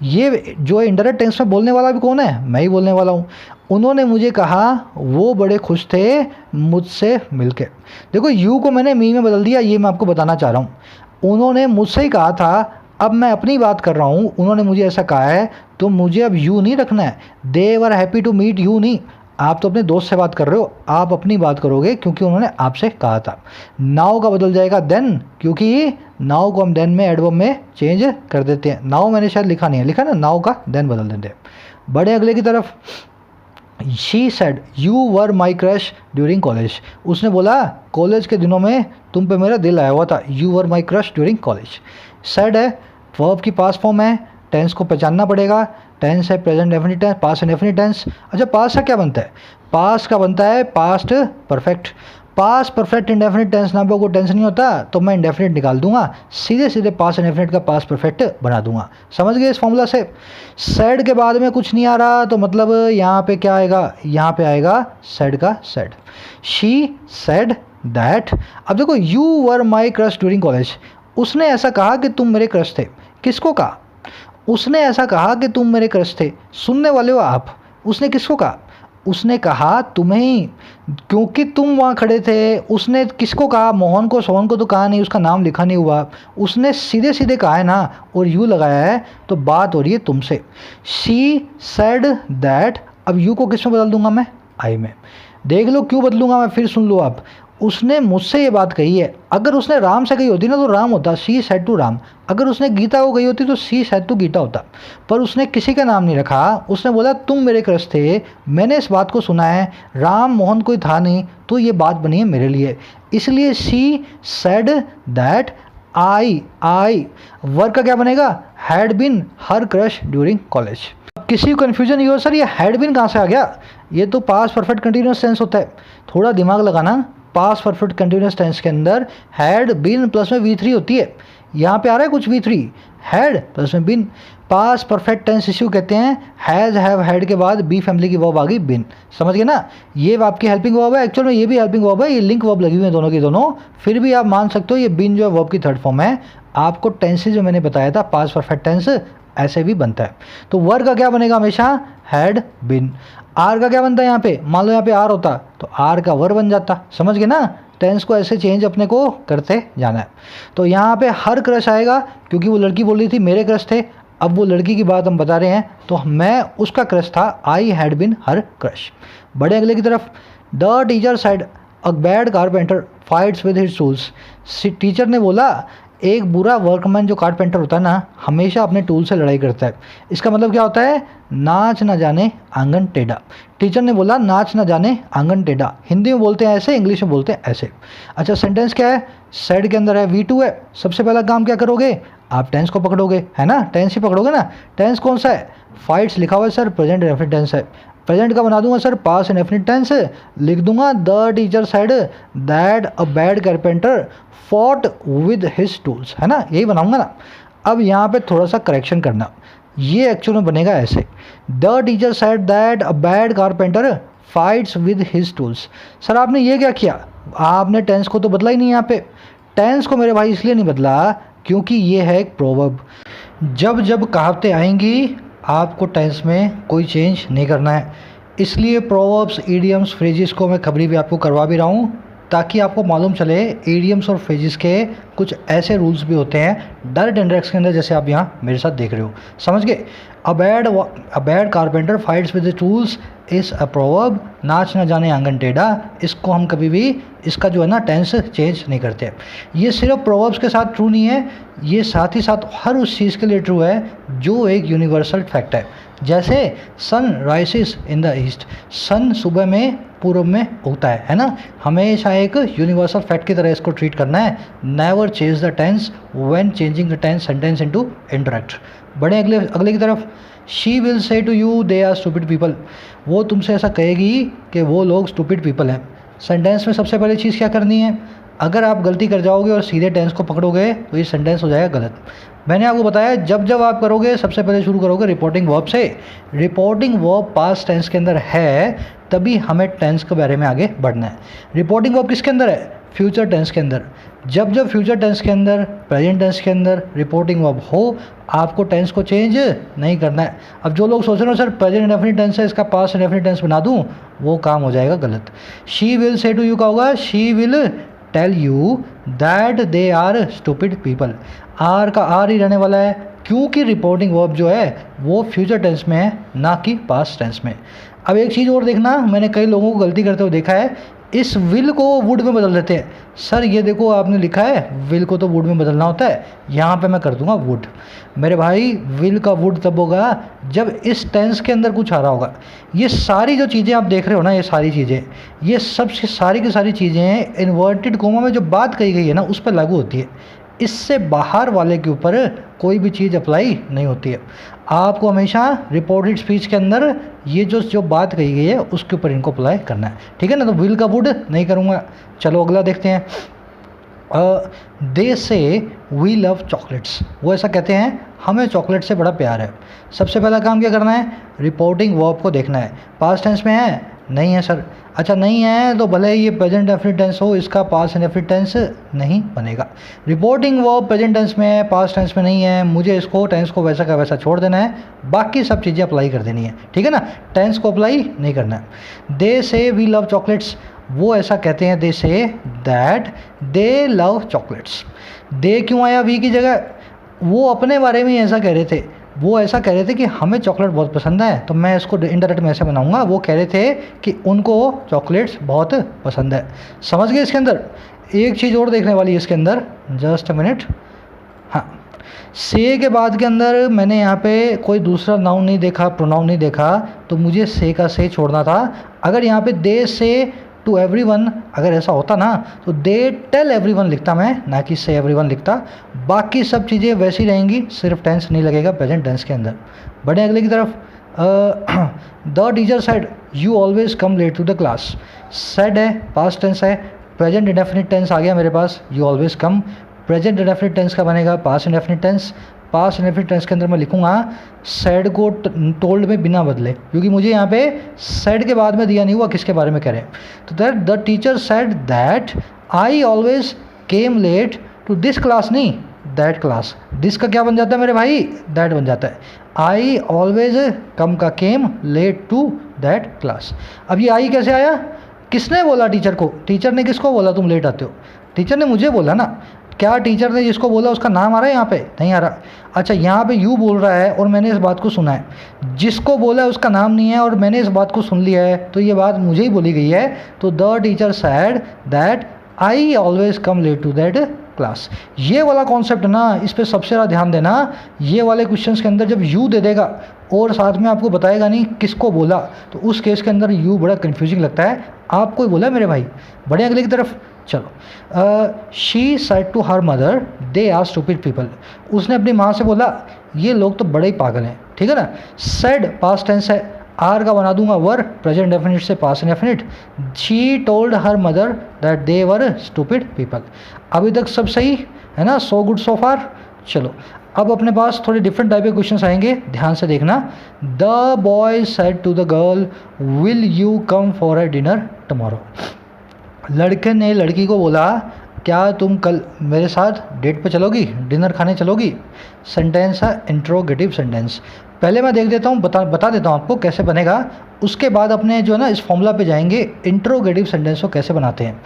ये जो है इंडायरेक्ट टेंस में बोलने वाला भी कौन है, मैं ही बोलने वाला हूँ। उन्होंने मुझे कहा वो बड़े खुश थे मुझसे मिलके। देखो, यू को मैंने मी में बदल दिया, ये मैं आपको बताना चाह रहा हूँ। उन्होंने मुझसे ही कहा था, अब मैं अपनी बात कर रहा हूँ, उन्होंने मुझे ऐसा कहा है तो मुझे अब यू नहीं रखना है। They were happy to meet you नहीं। आप तो अपने दोस्त से बात कर रहे हो, आप अपनी बात करोगे क्योंकि उन्होंने आपसे कहा था। नाउ का बदल जाएगा देन, क्योंकि नाउ को हम देन में एडवर्ब में चेंज कर देते हैं। नाउ मैंने शायद लिखा नहीं है, लिखा ना, नाउ का देन बदल देते हैं। बड़े अगले की तरफ। She said you were my crush during college. उसने बोला कॉलेज के दिनों में तुम पे मेरा दिल आया हुआ था। You were my crush during college. Said है, वर्ब की पास्ट फॉर्म है, टेंस को पहचानना पड़ेगा। टेंस है present definite tense, past indefinite tense. अच्छा, पास्ट का क्या बनता है, पास्ट का बनता है past perfect. Past perfect indefinite tense नाम पे कोई टेंस नहीं होता, तो मैं इंडेफिनिट निकाल दूंगा, सीधे सीधे पास्ट इंडेफिनिट का पास्ट परफेक्ट बना दूंगा। समझ गए इस फॉर्मूला से। सेड के बाद में कुछ नहीं आ रहा तो मतलब यहाँ पे क्या आएगा, यहाँ पे आएगा सेड का सेड। She said that. अब देखो, you were my crush during college. उसने ऐसा कहा कि तुम मेरे क्रश थे। किसको कहा, उसने ऐसा कहा कि तुम मेरे क्रश थे। सुनने वाले हो आप, उसने किसको कहा, उसने कहा तुम्हें ही, क्योंकि तुम वहाँ खड़े थे। उसने किसको कहा, मोहन को, सोहन को तो कहा नहीं, उसका नाम लिखा नहीं हुआ। उसने सीधे सीधे कहा है ना, और यू लगाया है तो बात हो रही है तुमसे। She said that. अब यू को किस में बदल दूंगा मैं, आई में। देख लो क्यों बदलूंगा मैं, फिर सुन लो आप। उसने मुझसे ये बात कही है। अगर उसने राम से कही होती ना तो राम होता, शी सेड टू राम। अगर उसने गीता को कही होती तो शी सेड टू गीता होता। पर उसने किसी का नाम नहीं रखा, उसने बोला तुम मेरे क्रश थे, मैंने इस बात को सुना है, राम मोहन कोई था नहीं, तो ये बात बनी है मेरे लिए, इसलिए she said that I. Work का क्या बनेगा, had been her crush during college. किसी को कन्फ्यूजन ये हो सर ये हैड बीन कहाँ से आ गया, ये तो पास्ट परफेक्ट कंटिन्यूअस टेंस होता है। थोड़ा दिमाग लगाना, पास्ट परफेक्ट कंटिन्यूअस टेंस के अंदर हैड बीन प्लस में V3 होती है। यहाँ पे आ रहा है कुछ V3, हैड प्लस में बिन। पास्ट परफेक्ट टेंस इश्यू कहते हैं, हैज़ हैव हैड के बाद बी फैमिली की वर्ब आ गई बिन। समझ गए ना, ये आपकी हेल्पिंग वर्ब है, एक्चुअल में ये भी हेल्पिंग वर्ब है, ये लिंक वर्ब लगी हुई है दोनों की दोनों। फिर भी आप मान सकते हो ये बिन जो है वर्ब की थर्ड फॉर्म है। आपको टेंसेज जो मैंने बताया था पास्ट परफेक्ट टेंस ऐसे भी बनता है। तो वर्ब का क्या बनेगा हमेशा, हैड बिन। आर का क्या बनता है यहाँ पे, मान लो यहाँ पे आर होता तो आर का वर्ब बन जाता। समझ गए ना, टेंस को ऐसे चेंज अपने को करते जाना है। तो यहाँ पे हर क्रश आएगा क्योंकि वो लड़की बोल रही थी मेरे क्रश थे। अब वो लड़की की बात हम बता रहे हैं तो मैं उसका क्रश था, I had been her crush. बड़े अगले की तरफ। The teacher said a bad carpenter fights with his tools. Teacher ने बोला एक बुरा वर्कमैन जो कारपेंटर होता है ना, हमेशा अपने टूल से लड़ाई करता है। इसका मतलब क्या होता है, नाच ना जाने आंगन टेढ़ा। टीचर ने बोला नाच ना जाने आंगन टेढ़ा। हिंदी में बोलते हैं ऐसे, इंग्लिश में बोलते हैं ऐसे। अच्छा, सेंटेंस क्या है, सेड के अंदर है V2 है। सबसे पहला काम क्या करोगे, आप टेंस को पकड़ोगे, है ना, टेंस ही पकड़ोगे ना। टेंस कौन सा है, फाइट्स लिखा हुआ है सर, प्रेजेंट इंडेफिनिट टेंस है। प्रेजेंट का बना दूंगा सर पास्ट इंडेफिनिट टेंस, लिख दूंगा the teacher said that a bad carpenter fought with his tools, है ना, यही बनाऊंगा ना। अब यहाँ पे थोड़ा सा करेक्शन करना, ये एक्चुअल में बनेगा ऐसे, the teacher said that a bad carpenter fights with his tools. Sir आपने ये क्या किया, आपने टेंस को तो बदला ही नहीं। यहाँ पे टेंस को मेरे भाई इसलिए नहीं बदला क्योंकि ये है एक प्रोवर्ब। जब जब कहावतें आएंगी आपको टेंस में कोई चेंज नहीं करना है, इसलिए प्रोवर्ब्स, इडियम्स, फ्रेजेस को मैं खबरी भी आपको करवा भी रहा हूँ ताकि आपको मालूम चले इडियम्स और फ्रेजेस के कुछ ऐसे रूल्स भी होते हैं डायरेक्ट इंडायरेक्ट के अंदर, जैसे आप यहाँ मेरे साथ देख रहे हो। समझ गए? A bad carpenter fights with the tools is a proverb, नाच न जाने आंगन टेढ़ा। इसको हम कभी भी इसका जो है ना टेंस चेंज नहीं करते। ये सिर्फ प्रोवर्ब्स के साथ ट्रू नहीं है, ये साथ ही साथ हर उस चीज़ के लिए ट्रू है जो एक यूनिवर्सल फैक्ट है। जैसे सन राइसेस इन द ईस्ट, सन सुबह में पूर्व में उगता है ना, हमेशा एक यूनिवर्सल फैक्ट की तरह इसको ट्रीट करना है। Never change the tense when changing the tense sentence into indirect. बढ़े अगले की तरफ, she will say to you they are stupid people, वो तुमसे ऐसा कहेगी कि वो लोग स्टूपिड पीपल हैं। सेंटेंस में सबसे पहले चीज़ क्या करनी है, अगर आप गलती कर जाओगे और सीधे टेंस को पकड़ोगे तो ये सेंटेंस हो जाएगा गलत। मैंने आपको बताया जब जब आप करोगे सबसे पहले शुरू करोगे रिपोर्टिंग वर्ब से। रिपोर्टिंग वर्ब पास्ट टेंस के अंदर है तभी हमें टेंस के बारे में आगे बढ़ना है। रिपोर्टिंग वर्ब किसके अंदर है, फ्यूचर टेंस के अंदर। जब जब फ्यूचर टेंस के अंदर, प्रेजेंट टेंस के अंदर रिपोर्टिंग वर्ब हो, आपको टेंस को चेंज नहीं करना है। अब जो लोग सोच रहे हो सर प्रेजेंट इंडेफिनिट टेंस है, इसका पास्ट इंडेफिनिट टेंस बना दूं, वो काम हो जाएगा गलत। She will say to you का होगा she will tell you that they are stupid people. Are का आर ही रहने वाला है क्योंकि रिपोर्टिंग वर्ब जो है वो फ्यूचर टेंस में है ना कि पास्ट टेंस में। अब एक चीज़ और देखना, मैंने कई लोगों को गलती करते हुए देखा है, इस विल को वुड में बदल देते हैं। सर ये देखो आपने लिखा है विल को तो वुड में बदलना होता है, यहाँ पे मैं कर दूंगा वुड। मेरे भाई विल का वुड तब होगा जब इस टेंस के अंदर कुछ आ रहा होगा। ये सारी जो चीज़ें आप देख रहे हो ना, ये सारी चीज़ें, ये सब सारी की सारी चीज़ें इन्वर्टेड कोमा में जो बात कही गई है ना उस पर लागू होती है। इससे बाहर वाले के ऊपर कोई भी चीज़ अप्लाई नहीं होती है। आपको हमेशा रिपोर्टेड स्पीच के अंदर ये जो बात कही गई है उसके ऊपर इनको अप्लाई करना है, ठीक है ना। तो विल का वुड नहीं करूँगा। चलो अगला देखते हैं। दे से वी लव चॉकलेट्स, वो ऐसा कहते हैं हमें चॉकलेट से बड़ा प्यार है। सबसे पहला काम क्या करना है, रिपोर्टिंग वर्ब को देखना है। पास्ट टेंस में है, नहीं है सर। अच्छा नहीं है तो भले ये प्रेजेंट इंडेफिनिट टेंस हो, इसका पास्ट इंडेफिनिट टेंस नहीं बनेगा। रिपोर्टिंग वर्ब प्रेजेंट टेंस में है, पास्ट टेंस में नहीं है, मुझे इसको टेंस को वैसा का वैसा छोड़ देना है, बाकी सब चीज़ें अप्लाई कर देनी है, ठीक है ना। टेंस को अप्लाई नहीं करना है। दे से वी लव चॉकलेट्स, वो ऐसा कहते हैं, they say that they love chocolates. They क्यों आया वी की जगह, वो अपने बारे में ऐसा कह रहे थे। वो ऐसा कह रहे थे कि हमें चॉकलेट बहुत पसंद है, तो मैं इसको इंडायरेक्ट में ऐसे बनाऊंगा, वो कह रहे थे कि उनको चॉकलेट्स बहुत पसंद है। समझ गए? इसके अंदर एक चीज़ और देखने वाली है इसके अंदर, जस्ट अ मिनट। हाँ, से के बाद के अंदर मैंने यहाँ पे कोई दूसरा नाउन नहीं देखा, प्रोनाउन नहीं देखा, तो मुझे से का से छोड़ना था। अगर यहाँ पे दे से टू एवरीवन अगर ऐसा होता ना तो दे टेल एवरीवन लिखता मैं, ना कि से एवरीवन लिखता। बाकी सब चीज़ें वैसी रहेंगी, सिर्फ टेंस नहीं लगेगा प्रेजेंट टेंस के अंदर। बढ़े अगले की तरफ। The teacher said you always come late to the class. Said है, पास्ट टेंस है, प्रेजेंट इंडेफिनिट टेंस आ गया मेरे पास, you always come. Present indefinite tense का बनेगा past indefinite tense. Past indefinite tense के अंदर मैं लिखूंगा सेड को टोल्ड में बिना बदले, क्योंकि मुझे यहाँ पे सेड के बाद में दिया नहीं हुआ किसके बारे में कह रहे हैं। तो that the teacher said that I always came late to this class, नहीं दैट क्लास। दिस का क्या बन जाता है मेरे भाई, दैट बन जाता है। आई ऑलवेज कम का came late to that class. अब ये आई कैसे आया, किसने बोला टीचर को, टीचर ने किसको बोला तुम लेट आते हो, टीचर ने मुझे बोला ना। क्या टीचर ने जिसको बोला उसका नाम आ रहा है यहाँ पे, नहीं आ रहा। अच्छा यहाँ पे यू बोल रहा है और मैंने इस बात को सुना है, जिसको बोला है उसका नाम नहीं है और मैंने इस बात को सुन लिया है, तो ये बात मुझे ही बोली गई है। तो the teacher said that I always come late to that class. ये वाला कॉन्सेप्ट ना, इस पर सबसे ज़्यादा ध्यान देना। ये वाले क्वेश्चंस के अंदर जब यू दे देगा और साथ में आपको बताएगा नहीं किसको बोला, तो उस केस के अंदर यू बड़ा कन्फ्यूजिंग लगता है। आपको ही बोला मेरे भाई। बढ़े अगले की तरफ। चलो, she said to her mother they are stupid people. उसने अपनी माँ से बोला ये लोग तो बड़े ही पागल हैं, ठीक है ना। सेड पास्ट टेंस है, आर का बना दूंगा वर, प्रेजेंट डेफिनिट से past indefinite. She told her mother that they were stupid people. अभी तक सब सही है ना, सो गुड सो फार। चलो अब अपने पास थोड़े डिफरेंट टाइप के क्वेश्चंस आएंगे, ध्यान से देखना। The boy said to the girl will you come for a dinner tomorrow. लड़के ने लड़की को बोला क्या तुम कल मेरे साथ डेट पे चलोगी, डिनर खाने चलोगी। सेंटेंस है इंट्रोगेटिव सेंटेंस। पहले मैं देख देता हूँ, बता देता हूँ आपको कैसे बनेगा, उसके बाद अपने जो है ना इस फॉर्मूला पे जाएंगे इंट्रोगेटिव सेंटेंस को कैसे बनाते हैं।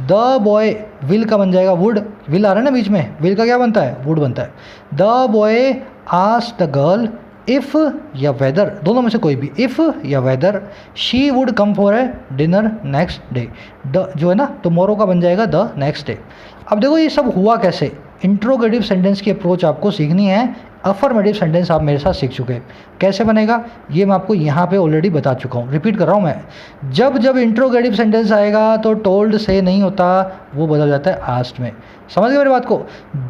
द बॉय विल का बन जाएगा वुड, विल आ रहा है ना बीच में, विल का क्या बनता है, वुड बनता है। The boy asked the girl if या वेदर, दोनों में से कोई भी, इफ़ या weather she would come for a dinner next day. The जो है ना टुमारो का बन जाएगा द नेक्स्ट डे। अब देखो ये सब हुआ कैसे, इंट्रोगेटिव सेंटेंस की अप्रोच आपको सीखनी है। अफर्मेटिव सेंटेंस आप मेरे साथ सीख चुके हैं, कैसे बनेगा ये मैं आपको यहाँ पे ऑलरेडी बता चुका हूँ, रिपीट कर रहा हूँ मैं। जब जब इंट्रोगेटिव सेंटेंस आएगा तो टोल्ड से नहीं होता, वो बदल जाता है आस्क्ड में। समझ गए मेरी बात को।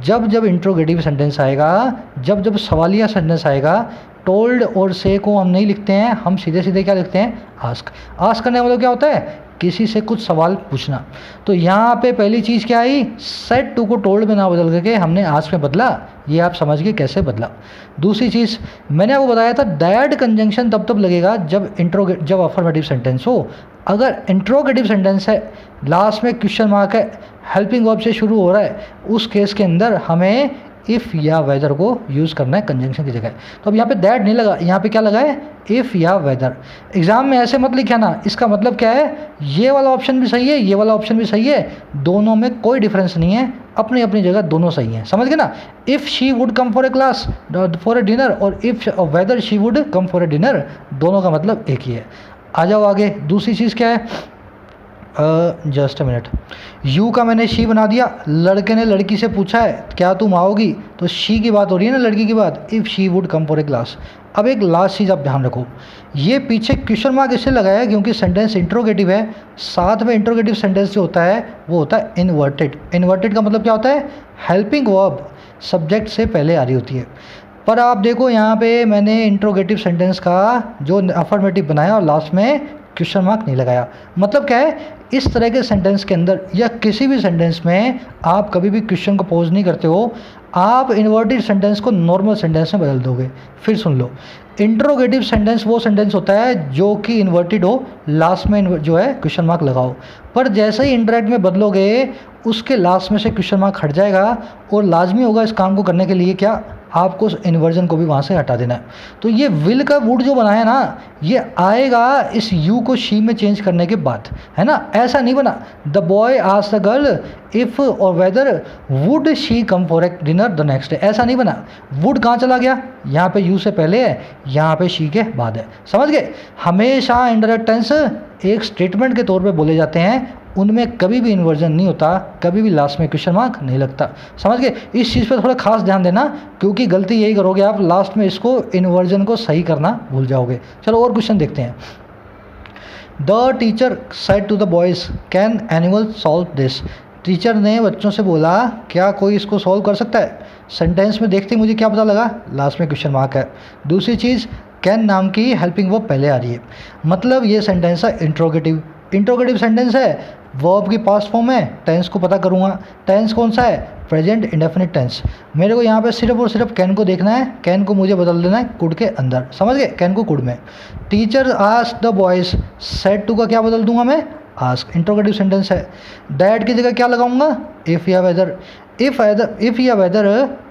जब जब इंट्रोगेटिव सेंटेंस आएगा, जब जब सवालिया सेंटेंस आएगा, टोल्ड और से को हम नहीं लिखते हैं, हम सीधे सीधे क्या लिखते हैं, आस्क। आस्क करने का मतलब क्या होता है, किसी से कुछ सवाल पूछना। तो यहाँ पे पहली चीज़ क्या आई, सेड टू को टोल्ड में ना बदल करके हमने आस्क में बदला, ये आप समझ गए कैसे बदला। दूसरी चीज़ मैंने आपको बताया था दैट कंजंक्शन तब लगेगा जब अफर्मेटिव सेंटेंस हो। अगर इंट्रोगेटिव सेंटेंस है, लास्ट में क्वेश्चन मार्क है, हेल्पिंग वर्ब से शुरू हो रहा है, उस केस के अंदर हमें इफ़ या वेदर को यूज़ करना है कंजंक्शन की जगह। तो अब यहाँ पे दैट नहीं लगा, यहाँ पे क्या लगा है, इफ़ या वेदर। एग्जाम में ऐसे मत लिखा ना, इसका मतलब क्या है, ये वाला ऑप्शन भी सही है, ये वाला ऑप्शन भी सही है, दोनों में कोई डिफरेंस नहीं है, अपनी अपनी जगह दोनों सही हैं। समझ गए ना। If she would come for a class for a dinner और if whether she would come for a dinner, दोनों का मतलब एक ही है। आ जाओ आगे। दूसरी चीज़ क्या है, जस्ट अ मिनट, यू का मैंने शी बना दिया। लड़के ने लड़की से पूछा है क्या तुम आओगी, तो शी की बात हो रही है ना, लड़की की बात, if she would come for a class. अब एक लास्ट चीज़ आप ध्यान रखो, ये पीछे क्वेश्चन मार्क इससे लगाया है क्योंकि सेंटेंस इंट्रोगेटिव है, साथ में इंट्रोगेटिव सेंटेंस जो होता है वो होता है इन्वर्टेड। इन्वर्टेड का मतलब क्या होता है, हेल्पिंग वर्ब सब्जेक्ट से पहले आ रही होती है। पर आप देखो यहाँ पे मैंने इंट्रोगेटिव सेंटेंस का जो अफर्मेटिव बनाया और लास्ट में क्वेश्चन मार्क नहीं लगाया। मतलब क्या है, इस तरह के सेंटेंस के अंदर या किसी भी सेंटेंस में आप कभी भी क्वेश्चन को पोज नहीं करते हो, आप इन्वर्टेड सेंटेंस को नॉर्मल सेंटेंस में बदल दोगे। फिर सुन लो, इंट्रोगेटिव सेंटेंस वो सेंटेंस होता है जो कि इन्वर्टेड हो, लास्ट में जो है क्वेश्चन मार्क लगाओ, पर जैसे ही इंटरेक्ट में बदलोगे उसके लास्ट में से क्वेश्चन मार्क हट जाएगा और लाजमी होगा इस काम को करने के लिए क्या, आपको उस इन्वर्जन को भी वहाँ से हटा देना है। तो ये विल का वुड जो बनाया ना, ये आएगा इस यू को शी में चेंज करने के बाद, है ना। ऐसा नहीं बना the boy asked the girl if और whether would she come for a dinner the next day, ऐसा नहीं बना। वुड कहाँ चला गया, यहाँ पे यू से पहले है, यहाँ पे शी के बाद है। समझ गए। हमेशा इंडायरेक्ट टेंस एक स्टेटमेंट के तौर पे बोले जाते हैं, उनमें कभी भी इन्वर्जन नहीं होता, कभी भी लास्ट में क्वेश्चन मार्क नहीं लगता। समझ गए। इस चीज़ पे थोड़ा खास ध्यान देना, क्योंकि गलती यही करोगे आप, लास्ट में इसको इन्वर्जन को सही करना भूल जाओगे। चलो और क्वेश्चन देखते हैं। The teacher said to the boys can animal solve this. Teacher ने बच्चों से बोला क्या कोई इसको सॉल्व कर सकता है। सेंटेंस में देखते ही मुझे क्या पता लगा, लास्ट में क्वेश्चन मार्क है। दूसरी चीज़, कैन नाम की हेल्पिंग वर्ब पहले आ रही है, मतलब ये सेंटेंस है इंट्रोगेटिव। इंट्रोगेटिव सेंटेंस है, वर्ब की पास्ट फॉर्म है, टेंस को पता करूँगा। टेंस कौन सा है, प्रेजेंट इंडेफिनिट टेंस। मेरे को यहाँ पे सिर्फ और सिर्फ कैन को देखना है, कैन को मुझे बदल देना है कुड के अंदर। समझ गए, कैन को कुड में। Teacher asked the boys, said to का क्या बदल दूंगा मैं, आस्क। इंट्रोगेटिव सेंटेंस है, दैट की जगह क्या लगाऊंगा, इफ़ या वेदर। इफ़ या whether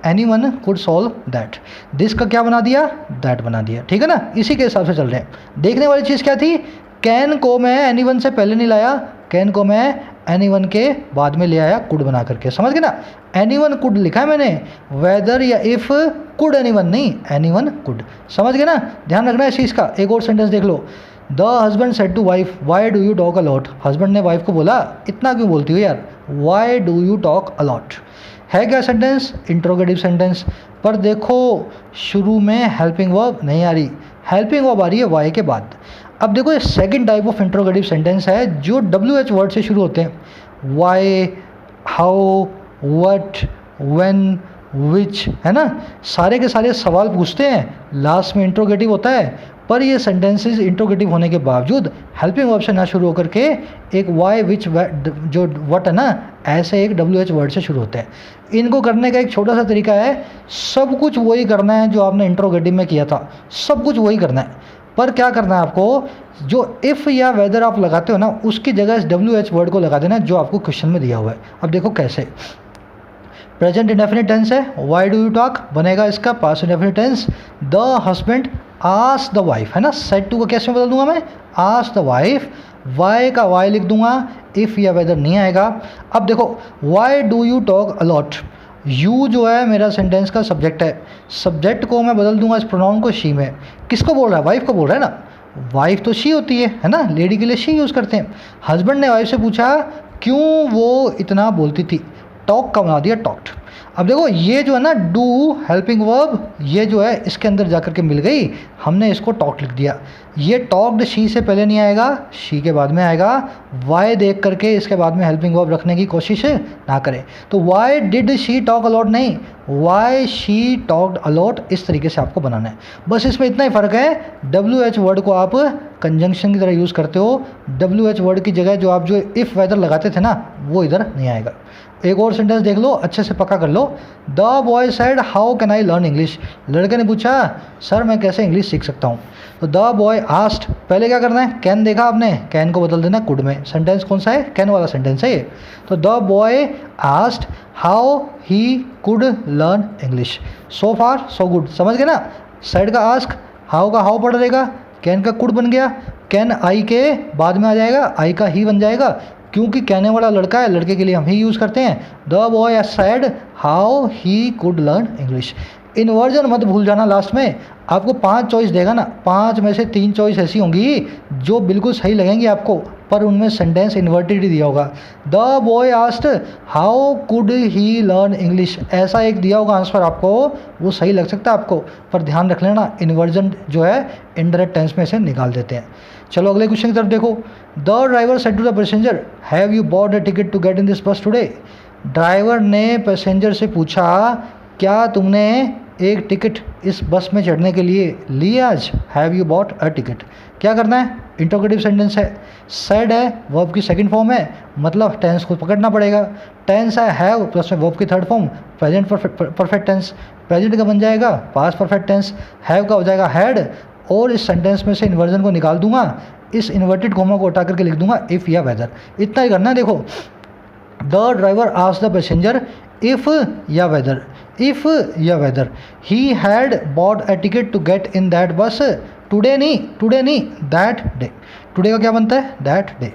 anyone could solve that. This का क्या बना दिया, दैट बना दिया। ठीक है ना, इसी के हिसाब से चल रहे हैं। देखने वाली चीज़ क्या थी, कैन को मैं एनीवन से पहले नहीं लाया, कैन को मैं एनीवन के बाद में ले आया कुड बना करके। समझ गए ना, एनीवन कुड लिखा है मैंने, वेदर या इफ़ कुड एनीवन नहीं, एनीवन कुड। समझ गए ना, ध्यान रखना इस चीज़ का। एक और सेंटेंस देख लो, the husband said to wife why do you talk a lot. Husband ने वाइफ को बोला इतना क्यों बोलती हो यार, why do you talk a lot. है क्या सेंटेंस, इंट्रोगेटिव सेंटेंस। पर देखो शुरू में हेल्पिंग वर्ब नहीं आ रही, हेल्पिंग वर्ब आ रही है वाई के बाद। अब देखो ये second type of interrogative sentence है जो WH वर्ड से शुरू होते हैं। वाई, हाउ, व्हाट, व्हेन, विच, है ना, सारे के सारे सवाल पूछते हैं, लास्ट में इंट्रोगेटिव होता है। पर ये सेंटेंसेस इंट्रोगेटिव होने के बावजूद हेल्पिंग वर्ब से ना शुरू होकर के एक वाई विच जो वट है ना, ऐसे एक WH वर्ड से शुरू होते हैं। इनको करने का एक छोटा सा तरीका है, सब कुछ वही करना है जो आपने इंट्रोगेटिव में किया था, सब कुछ वही करना है। पर क्या करना है आपको, जो इफ़ या वेदर आप लगाते हो ना, उसकी जगह इस WH वर्ड को लगा देना जो आपको क्वेश्चन में दिया हुआ है। अब देखो कैसे। प्रेजेंट इंडेफिनिट टेंस है, वाई डू यू टॉक बनेगा इसका past indefinite tense. The husband ask the wife, है ना, सेड टू को कैसे बदल दूंगा मैं, आस्क द वाइफ, वाई का वाई लिख दूंगा, इफ़ या वेदर नहीं आएगा। अब देखो, why do you talk a lot, you जो है मेरा सेंटेंस का सब्जेक्ट है, सब्जेक्ट को मैं बदल दूंगा इस प्रोनाउन को शी में। किसको बोल रहा है, वाइफ को बोल रहा है ना, वाइफ तो शी होती है ना, लेडी के लिए शी यूज़ करते हैं। हस्बैंड ने वाइफ से पूछा क्यों वो इतना बोलती थी, टॉक का बना दिया टॉक्ड। अब देखो ये जो है ना डू हेल्पिंग वर्ब, ये जो है इसके अंदर जाकर के मिल गई, हमने इसको टॉक लिख दिया। ये टॉक्ड शी से पहले नहीं आएगा, शी के बाद में आएगा। वाई देख करके इसके बाद में हेल्पिंग वर्ब रखने की कोशिश ना करें। तो why did she talk a lot नहीं, वाई शी टॉक्ड अलॉट, इस तरीके से आपको बनाना है। बस इसमें इतना ही फ़र्क है, WH वर्ड को आप कंजंक्शन की तरह यूज़ करते हो, WH वर्ड की जगह जो आप जो इफ़ वेदर लगाते थे ना, वो इधर नहीं आएगा। एक और सेंटेंस देख लो, अच्छे से पक्का कर लो। The boy said how can I learn English, लड़के ने पूछा सर मैं कैसे इंग्लिश सीख सकता हूँ। तो द बॉय आस्क्ड, पहले क्या करना है, कैन देखा आपने, कैन को बदल देना कुड में। सेंटेंस कौन सा है, कैन वाला सेंटेंस है ये। तो the boy asked how he could learn English. So far so good, समझ गए ना। सेड का आस्क, हाउ का हाउ पढ़ देगा, कैन का कुड बन गया, कैन आई के बाद में आ जाएगा, आई का ही बन जाएगा, क्योंकि कहने वाला लड़का है, लड़के के लिए हम ही यूज़ करते हैं। The boy said how he could learn English. Inversion मत भूल जाना, लास्ट में आपको 5 चॉइस देगा ना, 5 में से 3 चॉइस ऐसी होंगी जो बिल्कुल सही लगेंगी आपको, पर उनमें सेंटेंस इन्वर्टेड ही दिया होगा। The boy asked how could he learn English, ऐसा एक दिया होगा आंसर आपको, वो सही लग सकता है आपको, पर ध्यान रख लेना इन्वर्जन जो है इनडायरेक्ट टेंस में से निकाल देते हैं। चलो अगले क्वेश्चन की तरफ देखो। The driver said to the passenger have you bought a ticket to get in this bus today. Driver ने पैसेंजर से पूछा क्या तुमने एक टिकट इस बस में चढ़ने के लिए ली आज। Have you bought a ticket, क्या करना है, इंट्रोगेटिव सेंटेंस है, सेड है, वर्ब की सेकंड फॉर्म है, मतलब टेंस को पकड़ना पड़ेगा। टेंस है हैव प्लस में वर्ब की third form, present perfect tense, present का बन जाएगा पास्ट परफेक्ट टेंस, हैव का हो जाएगा हैड, और इस सेंटेंस में से इन्वर्जन को निकाल दूंगा, इस इन्वर्टेड कॉमा को हटा करके लिख दूंगा इफ़ या वेदर। इतना ही करना है। देखो, the driver asked the passenger if या वेदर, इफ़ या whether he had bought a ticket to get in that bus today नहीं दैट डे। टुडे का क्या बनता है, दैट डे।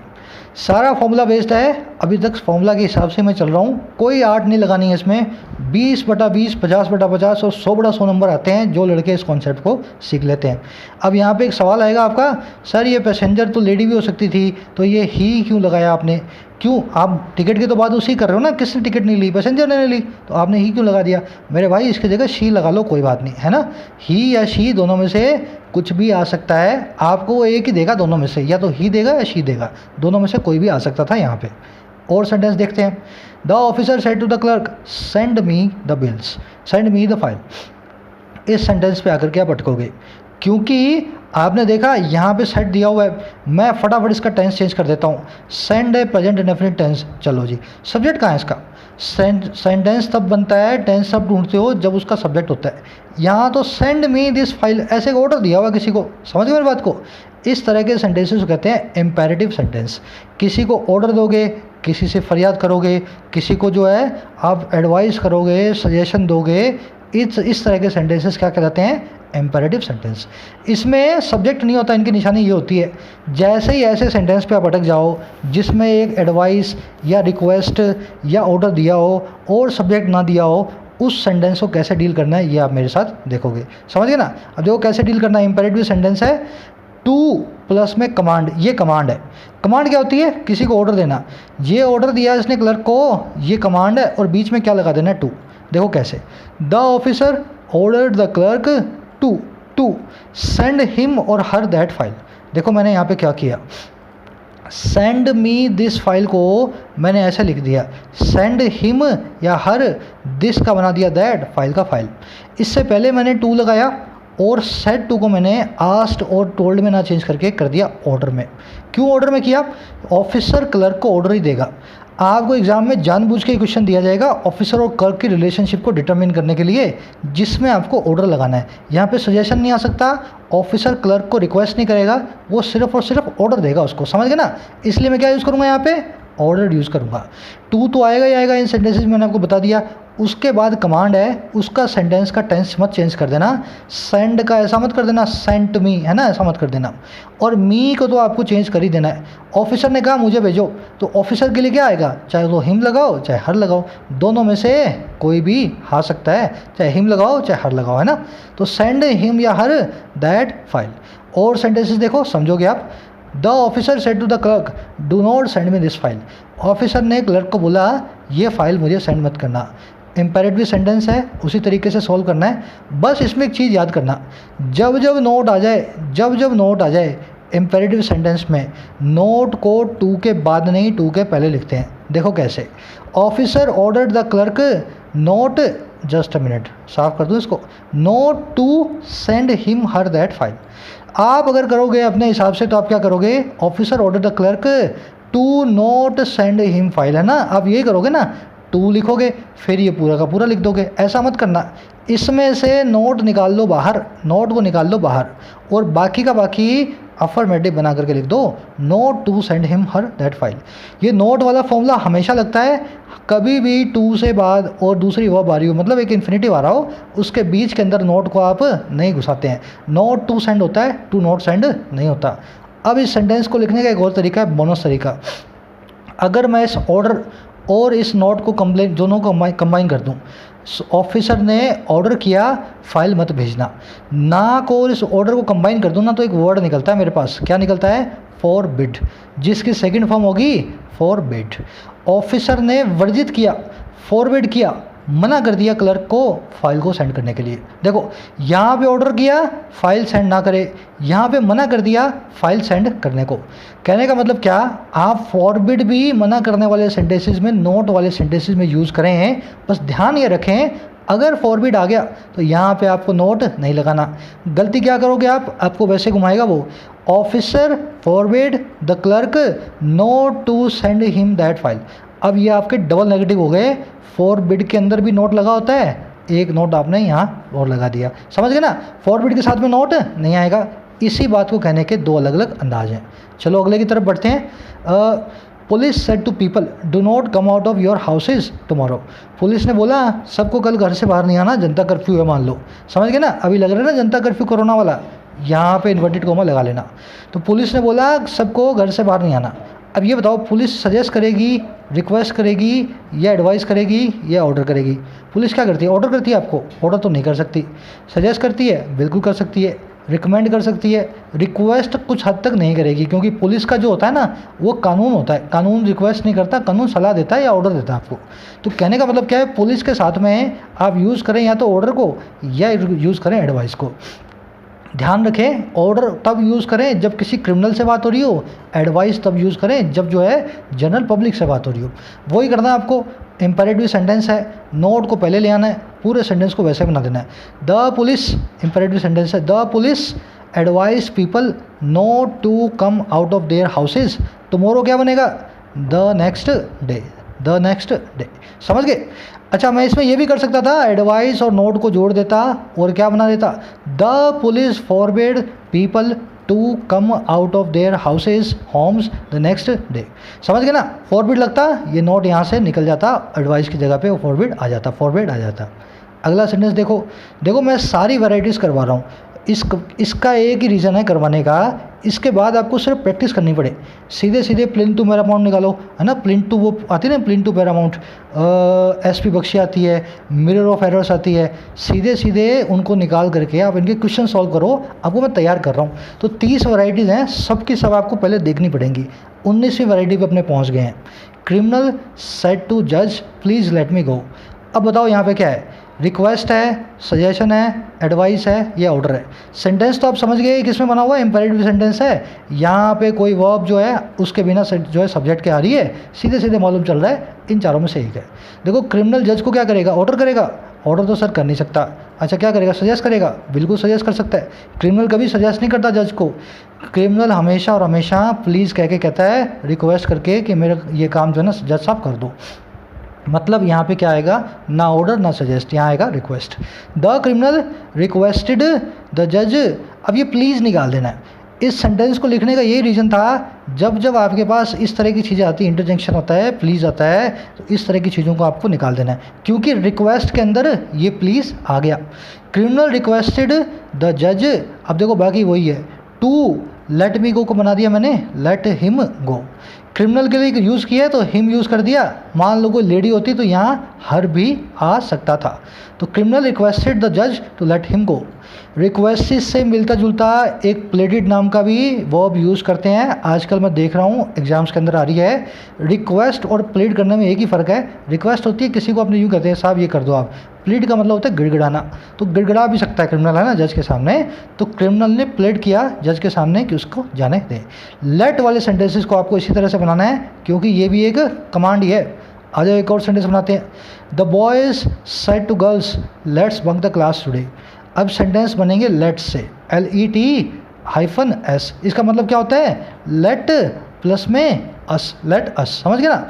सारा फॉर्मूला बेस्ड है, अभी तक फॉर्मूला के हिसाब से मैं चल रहा हूँ, कोई आर्ट नहीं लगानी है इसमें। 20/20, 50/50 और 100/100 नंबर आते हैं जो लड़के इस कॉन्सेप्ट को सीख लेते हैं। अब यहाँ पे एक सवाल आएगा आपका, सर ये पैसेंजर तो लेडी भी हो सकती थी, तो ये ही क्यों लगाया आपने, क्यों, आप टिकट की तो बात उसी कर रहे हो ना, किसने टिकट नहीं ली, पैसेंजर ने ली, तो आपने ही क्यों लगा दिया। मेरे भाई इसकी जगह शी लगा लो, कोई बात नहीं, है ना, ही या शी दोनों में से कुछ भी आ सकता है, आपको वो एक ही देगा दोनों में से, या तो ही देगा या शी देगा, दोनों में से कोई भी आ सकता था यहाँ पे। और सेंटेंस देखते हैं। The officer said to the clerk send me the bills, send me the file. इस सेंटेंस पे आकर के आप अटकोगे, क्योंकि आपने देखा यहाँ पे सेट दिया हुआ है। मैं फटाफट इसका टेंस चेंज कर देता हूँ, सेंड है प्रेजेंट इंडेफिनिट टेंस। चलो जी, सब्जेक्ट कहाँ है इसका, सेंटेंस तब बनता है, टेंस तब ढूंढते हो जब उसका सब्जेक्ट होता है। यहाँ तो सेंड मी दिस फाइल, ऐसे ऑर्डर दिया हुआ किसी को, समझ गए मेरी बात को। इस तरह के सेंटेंसेस को कहते हैं इम्पेरेटिव सेंटेंस। किसी को ऑर्डर दोगे, किसी से फरियाद करोगे, किसी को जो है आप एडवाइस करोगे, सजेशन दोगे, इस तरह के सेंटेंसेस क्या कहलाते हैं, इम्पेरेटिव सेंटेंस। इसमें सब्जेक्ट नहीं होता, इनकी निशानी ये होती है, जैसे ही ऐसे सेंटेंस पे आप अटक जाओ जिसमें एक एडवाइस या रिक्वेस्ट या ऑर्डर दिया हो और सब्जेक्ट ना दिया हो, उस सेंटेंस को कैसे डील करना है ये आप मेरे साथ देखोगे, समझ गए ना। अब देखो कैसे डील करना है। इम्पेरेटिव सेंटेंस है, टू प्लस में कमांड, ये कमांड है। कमांड क्या होती है, किसी को ऑर्डर देना, ये ऑर्डर दिया इसने क्लर्क को, ये कमांड है, और बीच में क्या लगा देना है, टू। देखो कैसे, the officer ordered the clerk to send him और हर दैट फाइल। देखो मैंने यहाँ पे क्या किया, सेंड मी दिस फाइल को मैंने ऐसे लिख दिया, सेंड हिम या हर दिस का बना दिया दैट, फाइल का फाइल। इससे पहले मैंने टू लगाया और सेड टू को मैंने आस्ट और टोल्ड में ना चेंज करके कर दिया ऑर्डर में। क्यों ऑर्डर में किया? ऑफिसर क्लर्क को ऑर्डर ही देगा। आपको एग्जाम में जानबूझ के क्वेश्चन दिया जाएगा ऑफिसर और क्लर्क की रिलेशनशिप को डिटरमिन करने के लिए, जिसमें आपको ऑर्डर लगाना है। यहाँ पे सजेशन नहीं आ सकता, ऑफिसर क्लर्क को रिक्वेस्ट नहीं करेगा, वो सिर्फ और सिर्फ ऑर्डर देगा उसको, समझ गए ना? इसलिए मैं क्या यूज़ करूँगा यहाँ पे? ऑर्डर यूज़ करूँगा। टू तो आएगा ही आएगा इन सेंटेंसेज में, मैंने आपको बता दिया। उसके बाद कमांड है, उसका सेंटेंस का टेंस मत चेंज कर देना। सेंड का ऐसा मत कर देना सेंट मी, है ना, ऐसा मत कर देना। और मी को तो आपको चेंज कर ही देना है। ऑफिसर ने कहा मुझे भेजो, तो ऑफिसर के लिए क्या आएगा? चाहे वो हिम लगाओ चाहे हर लगाओ, दोनों में से कोई भी आ सकता है, चाहे हिम लगाओ चाहे हर लगाओ, है ना। तो सेंड हिम या हर दैट फाइल। और सेंटेंसेस देखो, समझोगे आप। The officer said to the clerk do not send me this file. Officer ने क्लर्क को बोला ये फाइल मुझे सेंड मत करना। इम्पेरेटिव सेंटेंस है, उसी तरीके से सॉल्व करना है। बस इसमें एक चीज़ याद करना, जब जब नोट आ जाए इम्पेरेटिव सेंटेंस में, नोट को टू के बाद नहीं टू के पहले लिखते हैं। देखो कैसे, officer ordered the clerk not, just a minute साफ कर दूँ इसको, not to send him her that file. आप अगर करोगे अपने हिसाब से तो आप क्या करोगे? Officer order the clerk to not send him file, है ना। आप यही करोगे ना, टू लिखोगे फिर ये पूरा का पूरा लिख दोगे। ऐसा मत करना, इसमें से नोट निकाल लो बाहर, नोट को निकाल लो बाहर, और बाकी का बाकी अफर्मेटिव बना करके लिख दो, not to send him her that file. ये नोट वाला फॉर्मूला हमेशा लगता है, कभी भी टू से बाद और दूसरी वर्ब आ रही हो, मतलब एक इन्फिनिटिव आ रहा हो, उसके बीच के अंदर नोट को आप नहीं घुसाते हैं। नोट टू सेंड होता है, टू नोट सेंड नहीं होता। अब इस सेंटेंस को लिखने का एक और तरीका है, बोनस तरीका। अगर मैं इस ऑर्डर और इस नोट को दोनों को कंबाइन कर दूं, ऑफिसर ने ऑर्डर किया फाइल मत भेजना, ना को और इस ऑर्डर को कंबाइन कर दूं ना, तो एक वर्ड निकलता है मेरे पास। क्या निकलता है? फॉरबिड, जिसकी सेकंड फॉर्म होगी फॉरबिड। ऑफिसर ने वर्जित किया, फॉरबिड किया, मना कर दिया क्लर्क को फाइल को सेंड करने के लिए। देखो यहाँ पे ऑर्डर किया फाइल सेंड ना करे, यहाँ पे मना कर दिया फाइल सेंड करने को। कहने का मतलब क्या, आप फॉरबिड भी मना करने वाले सेंटेंसेस में, नोट वाले सेंटेंसेस में यूज़ करें हैं। बस ध्यान ये रखें, अगर फॉरबिड आ गया तो यहाँ पे आपको नोट नहीं लगाना। गलती क्या करोगे आप, आपको वैसे घुमाएगा वो, officer forbid the clerk not to send him that file. अब ये आपके डबल नेगेटिव हो गए। फॉरबिड के अंदर भी नोट लगा होता है, एक नोट आपने यहाँ और लगा दिया, समझ गए ना। फॉरबिड के साथ में नोट नहीं आएगा। इसी बात को कहने के दो अलग अलग अंदाज हैं। चलो अगले की तरफ बढ़ते हैं। Police said to people do not come out of your houses tomorrow. Police ने बोला सबको कल घर से बाहर नहीं आना, जनता कर्फ्यू है मान लो, समझ गए ना। अभी लग रहा है ना जनता कर्फ्यू कोरोना वाला, यहाँ पे इन्वर्टेड कोमा लगा लेना। तो पुलिस ने बोला सबको घर से बाहर नहीं आना। अब ये बताओ, पुलिस सजेस्ट करेगी, रिक्वेस्ट करेगी, या एडवाइस करेगी, या ऑर्डर करेगी? पुलिस क्या करती है? ऑर्डर करती है आपको। ऑर्डर तो नहीं कर सकती। सजेस्ट करती है? बिल्कुल कर सकती है। रिकमेंड कर सकती है। रिक्वेस्ट कुछ हद तक नहीं करेगी, क्योंकि पुलिस का जो होता है ना वो कानून होता है। कानून रिक्वेस्ट नहीं करता, कानून सलाह देता है या ऑर्डर देता है आपको। तो कहने का मतलब क्या है, पुलिस के साथ में आप यूज़ करें या तो ऑर्डर को या यूज़ करें एडवाइस को। ध्यान रखें, ऑर्डर तब यूज़ करें जब किसी क्रिमिनल से बात हो रही हो, एडवाइस तब यूज़ करें जब जो है जनरल पब्लिक से बात हो रही हो। वही करना है आपको। इम्पेरेटिव सेंटेंस है, नोट को पहले ले आना है, पूरे सेंटेंस को वैसे बना देना है। द पुलिस, इम्पेरेटिव सेंटेंस है, the police advise people not to come out of their houses tomorrow. क्या बनेगा? The next day, the next day, समझ गए। अच्छा, मैं इसमें ये भी कर सकता था, एडवाइस और नोट को जोड़ देता और क्या बना देता, the police forbid people to come out of their houses homes the next day. समझ गए ना। फॉरबिड लगता, ये नोट यहाँ से निकल जाता, एडवाइस की जगह पे वो फॉरबिड आ जाता, फॉरबिड आ जाता। अगला सेंटेंस देखो, देखो मैं सारी वैराइटीज़ करवा रहा हूँ। इसका एक ही रीज़न है करवाने का, इसके बाद आपको सिर्फ प्रैक्टिस करनी पड़े। सीधे सीधे प्लिंथ टू पैरामाउंट निकालो, है ना। प्लिंथ टू वो आती है ना, plinth to paramount, SP Bakshi आती है, मिरर ऑफ एरर्स आती है। सीधे सीधे उनको निकाल करके आप इनके क्वेश्चन सॉल्व करो। आपको मैं तैयार कर रहा हूँ। तो 30 वैराइटीज़ हैं, सब की सब आपको पहले देखनी पड़ेंगी। 19वीं वैरायटी पे अपने पहुँच गए हैं। क्रिमिनल सेड टू जज प्लीज़ लेट मी गो। अब बताओ यहाँ पे क्या है, रिक्वेस्ट है, सजेशन है, एडवाइस है, ये ऑर्डर है। सेंटेंस तो आप समझ गए किस में बना हुआ है, इम्पेरेटिव सेंटेंस है। यहाँ पे कोई वर्ब जो है उसके बिना जो है सब्जेक्ट के आ रही है, सीधे सीधे मालूम चल रहा है इन चारों में से एक है। देखो क्रिमिनल जज को क्या करेगा, ऑर्डर करेगा। ऑर्डर तो सर कर नहीं सकता। अच्छा क्या करेगा, सजेस्ट करेगा। बिल्कुल सजेस्ट कर सकता है। क्रिमिनल कभी सजेस्ट नहीं करता जज को। क्रिमिनल हमेशा और हमेशा प्लीज़ कह के कहता है, रिक्वेस्ट करके कि मेरा ये काम जो है ना जज साहब कर दो। मतलब यहाँ पे क्या आएगा, ना ऑर्डर ना सजेस्ट, यहाँ आएगा request. The criminal requested the जज। अब ये प्लीज़ निकाल देना है। इस सेंटेंस को लिखने का यही रीज़न था, जब जब आपके पास इस तरह की चीज़ें आती हैं, इंटरजेक्शन होता है, प्लीज़ आता है, तो इस तरह की चीज़ों को आपको निकाल देना है, क्योंकि रिक्वेस्ट के अंदर ये प्लीज़ आ गया। क्रिमिनल रिक्वेस्टेड द जज। अब देखो बाकी वही है, टू लेट मी गो को बना दिया मैंने लेट हिम गो। क्रिमिनल के लिए यूज़ किया है तो हिम यूज़ कर दिया। मान लो कोई लेडी होती तो यहाँ हर भी आ सकता था। तो क्रिमिनल रिक्वेस्टेड द जज to let him go. Request से मिलता जुलता एक प्लेडेड नाम का भी वर्ब यूज़ करते हैं। आजकल मैं देख रहा हूँ एग्जाम्स के अंदर आ रही है। रिक्वेस्ट और प्लेड करने में एक ही फ़र्क है। रिक्वेस्ट होती है किसी को अपने यूँ कहते हैं साहब ये कर दो आप। प्लीड का मतलब होता है गिड़गिड़ाना। तो गिड़गिड़ा भी सकता है क्रिमिनल, है ना, जज के सामने। तो क्रिमिनल ने प्लेड किया जज के सामने कि उसको जाने दें। लेट वाले सेंटेंसेस को आपको इसी तरह से बनाना है, क्योंकि ये भी एक कमांड ही है। आ जाओ एक और सेंटेंस बनाते हैं। The boys said to girls let's bunk the class today. अब सेंटेंस बनेंगे लेट से, LET-S। इसका मतलब क्या होता है, लेट प्लस में अस, लेट अस। समझ गए ना।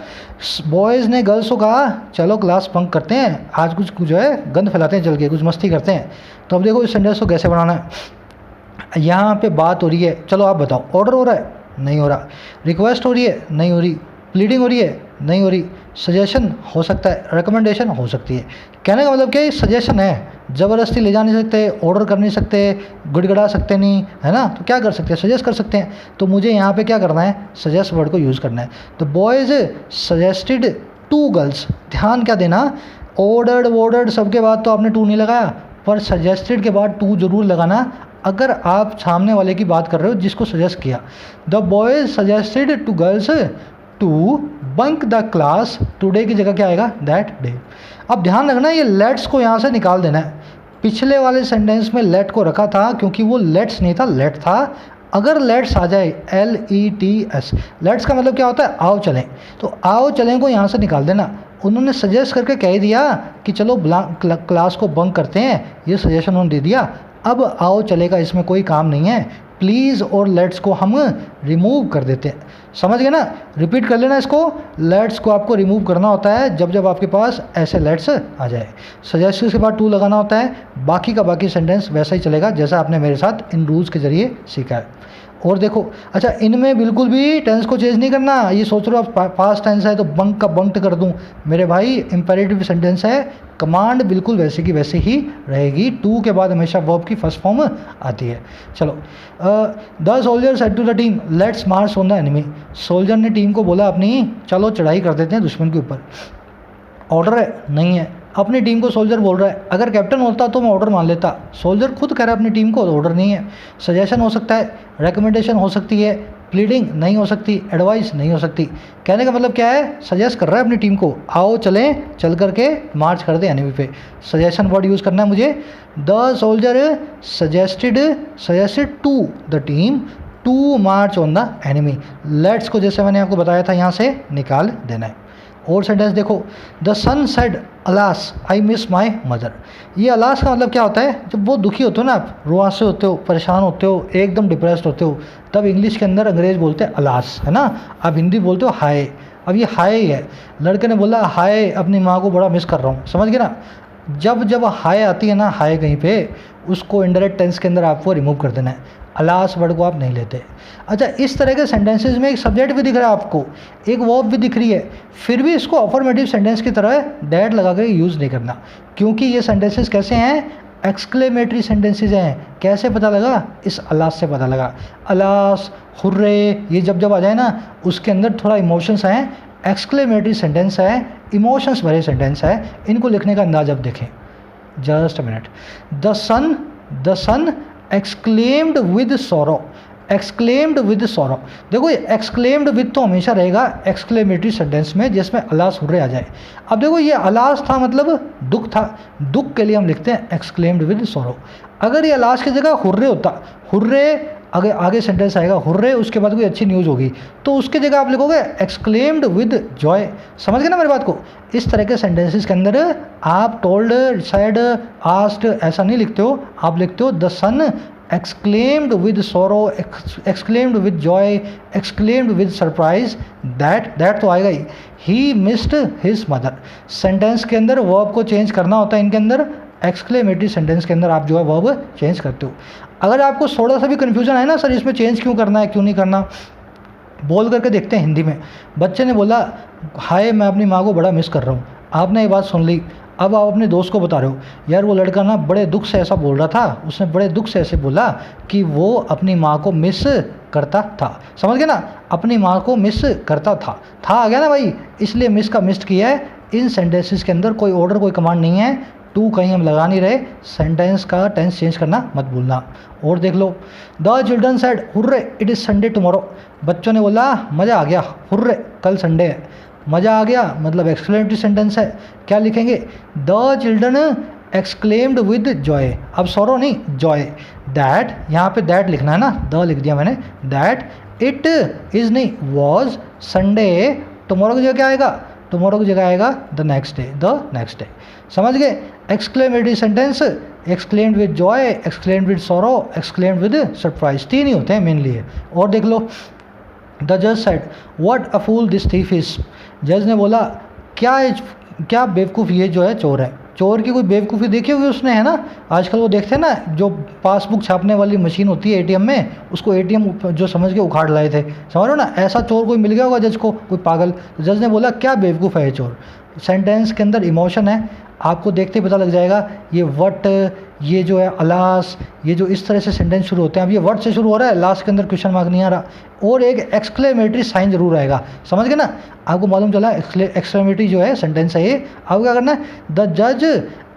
बॉयज़ ने गर्ल्स को कहा चलो क्लास बंक करते हैं, आज कुछ जो है गंद फैलाते हैं, चल के कुछ मस्ती करते हैं। तो अब देखो इस सेंटेंस को कैसे बनाना है। यहाँ पे बात हो रही है, चलो आप बताओ, ऑर्डर हो रहा है, नहीं हो रहा। रिक्वेस्ट हो रही है, नहीं हो रही। प्लीडिंग हो रही है, नहीं हो रही। सजेशन हो सकता है, रिकमेंडेशन हो सकती है। कहने का मतलब क्या है, सजेशन है, ज़बरदस्ती ले जा नहीं सकते, ऑर्डर कर नहीं सकते, गिड़गिड़ा सकते नहीं, है ना। तो क्या कर सकते हैं, सजेस्ट कर सकते हैं। तो मुझे यहाँ पे क्या करना है, सजेस्ट वर्ड को यूज़ करना है। तो बॉयज़ सजेस्टेड टू गर्ल्स। ध्यान क्या देना, ऑर्डर्ड वॉर्डर्ड सबके बाद तो आपने टू नहीं लगाया, पर सजेस्टेड के बाद टू जरूर लगाना अगर आप सामने वाले की बात कर रहे हो जिसको सजेस्ट किया। The boys suggested to girls to bunk the class today की जगह क्या आएगा, दैट डे। अब ध्यान रखना ये लेट्स को यहाँ से निकाल देना है। पिछले वाले सेंटेंस में लेट को रखा था क्योंकि वो लेट्स नहीं था, लेट था। अगर लेट्स आ जाए, LETS, लेट्स का मतलब क्या होता है, आओ चलें। तो आओ चलें को यहाँ से निकाल देना। उन्होंने सजेस्ट करके कह दिया कि चलो क्लास को बंक करते हैं, ये सजेशन उन्होंने दे दिया। अब आओ चलेगा इसमें कोई काम नहीं है। प्लीज़ और लेट्स को हम रिमूव कर देते हैं। समझ गए ना। रिपीट कर लेना इसको। लेट्स को आपको रिमूव करना होता है जब जब आपके पास ऐसे लेट्स आ जाए। सजेस्ट के बाद टू लगाना होता है। बाकी का बाकी सेंटेंस वैसा ही चलेगा जैसा आपने मेरे साथ इन रूल्स के ज़रिए सीखा है। और देखो, अच्छा इनमें बिल्कुल भी टेंस को चेंज नहीं करना। ये सोच रहे हो आप पास्ट टेंस है तो बंक का बंक्ड कर दूं। मेरे भाई इंपेरेटिव सेंटेंस है, कमांड बिल्कुल वैसे की वैसे ही रहेगी। टू के बाद हमेशा वर्ब की फर्स्ट फॉर्म आती है। चलो, the soldier said to the team let's march on the enemy. Soldier ने टीम को बोला अपनी, चलो चढ़ाई कर देते हैं दुश्मन के ऊपर। ऑर्डर है, नहीं है। अपनी टीम को सोल्जर बोल रहा है। अगर कैप्टन होता तो मैं ऑर्डर मान लेता। सोल्जर खुद कह रहा है अपनी टीम को, ऑर्डर नहीं है। सजेशन हो सकता है, रिकमेंडेशन हो सकती है, प्लीडिंग नहीं हो सकती, एडवाइस नहीं हो सकती। कहने का मतलब क्या है, सजेस्ट कर रहा है अपनी टीम को, आओ चलें, चल करके मार्च कर दे एनिमी पे। सजेशन वर्ड यूज़ करना है मुझे। The soldier suggested to the team to march on the enemy. Let's को जैसे मैंने आपको बताया था यहाँ से निकाल देना है। और सेंटेंस देखो, the son said alas I miss my mother. ये अलास का मतलब क्या होता है, जब वो दुखी होते हो ना, आप रुआसे होते हो, परेशान होते हो, एकदम डिप्रेस्ड होते हो, तब इंग्लिश के अंदर अंग्रेज बोलते हैं अलास, है ना। आप हिंदी बोलते हो हाय। अब ये हाय ही है। लड़के ने बोला हाय अपनी माँ को बड़ा मिस कर रहा हूँ। समझ गए ना। जब जब हाय आती है ना, हाय कहीं पे, उसको इंडायरेक्ट टेंस के अंदर आपको रिमूव कर देना है। अलास वर्ड को आप नहीं लेते। अच्छा, इस तरह के सेंटेंसेस में एक सब्जेक्ट भी दिख रहा है आपको, एक वर्ब भी दिख रही है, फिर भी इसको अफर्मेटिव सेंटेंस की तरह डैट लगा कर यूज़ नहीं करना, क्योंकि ये सेंटेंसेस कैसे हैं, एक्सक्लेमेटरी सेंटेंसेस हैं। कैसे पता लगा, इस अलास से पता लगा। अलास, हुर्रे, ये जब जब आ जाए ना, उसके अंदर थोड़ा इमोशंस हैं। एक्सक्लेमेटरी सेंटेंस है, इमोशंस भरे सेंटेंस है। इनको लिखने का अंदाज अब देखें। Just a minute. The son exclaimed with sorrow. Exclaimed with sorrow. देखो ये एक्सक्लेम्ड विद तो हमेशा रहेगा एक्सक्लेमेटरी सेंटेंस में जिसमें अलास हुर्रे आ जाए। अब देखो ये अलास था मतलब दुख था, दुख के लिए हम लिखते हैं एक्सक्लेम्ड विद सॉरो। अगर ये अलास की जगह हुर्रे होता, हुर्रे आगे सेंटेंस आएगा हुर्रे, उसके बाद कोई अच्छी न्यूज़ होगी तो उसकी जगह आप लिखोगे एक्सक्लेम्ड विद जॉय। समझ गए ना मेरी बात को। इस तरह के सेंटेंसेस के अंदर आप टोल्ड, सैड, आस्क्ड ऐसा नहीं लिखते हो, आप लिखते हो the son exclaimed with sorrow, exclaimed with joy, exclaimed with surprise, that तो आएगा ही। he missed his mother। Sentence के अंदर वर्ब को चेंज करना होता है, इनके अंदर एक्सक्लेमेटरी सेंटेंस के अंदर आप जो है वर्ब चेंज करते हो। अगर आपको थोड़ा सा भी कन्फ्यूजन है ना सर इसमें चेंज क्यों करना है क्यों नहीं करना, बोल करके देखते हैं हिंदी में। बच्चे ने बोला हाय मैं अपनी माँ को बड़ा मिस कर रहा हूँ, आपने ये बात सुन ली, अब आप अपने दोस्त को बता रहे हो यार वो लड़का ना बड़े दुख से ऐसा बोल रहा था, उसने बड़े दुख से ऐसे बोला कि वो अपनी माँ को मिस करता था। समझ गए ना, अपनी माँ को मिस करता था आ गया ना भाई, इसलिए मिस का मिस्ड किया है। इन सेंटेंसेस के अंदर कोई ऑर्डर कोई कमांड नहीं है, टू कहीं हम लगा नहीं रहे, सेंटेंस का टेंस चेंज करना मत भूलना। और देख लो the children said hurray it is Sunday tomorrow. बच्चों ने बोला मज़ा आ गया, हुर्रे कल संडे है। मज़ा आ गया मतलब एक्सक्लेमेटरी सेंटेंस है, क्या लिखेंगे the children exclaimed with Joy. अब सॉरो नहीं जॉय। दैट यहाँ पे दैट लिखना है ना, द लिख दिया मैंने। दैट इट इज़ नहीं वॉज संडे, टुमारो की जगह क्या आएगा, टुमारो की जगह आएगा the next day, the next day. समझ गए। Exclamatory sentence exclaimed with joy, exclaimed with sorrow, exclaimed with surprise, तीन ही होते हैं मेनली। और देख लो द जज said what a fool this thief is. जज ने बोला क्या बेवकूफ़ ये जो है चोर है। चोर की कोई बेवकूफ़ी देखी होगी उसने, है ना। आजकल वो देखते हैं ना जो पासबुक छापने वाली मशीन होती है एटीएम में, उसको एटीएम जो समझ के उखाड़ लाए थे, समझ रहे हो ना, ऐसा चोर कोई मिल गया होगा जज को, कोई पागल। तो जज ने बोला क्या बेवकूफ़ है ये चोर। सेंटेंस के अंदर इमोशन है, आपको देखते ही पता लग जाएगा ये वट, ये जो है अलास, ये जो इस तरह से सेंटेंस शुरू होते हैं। अब ये वर्ड से शुरू हो रहा है, लास्ट के अंदर क्वेश्चन मार्क नहीं आ रहा, और एक एक्सक्लेमेटरी साइन जरूर आएगा। समझ गए ना, आपको मालूम चला एक्सक्लेमेटरी जो है सेंटेंस है ये। आपको क्या करना है, द जज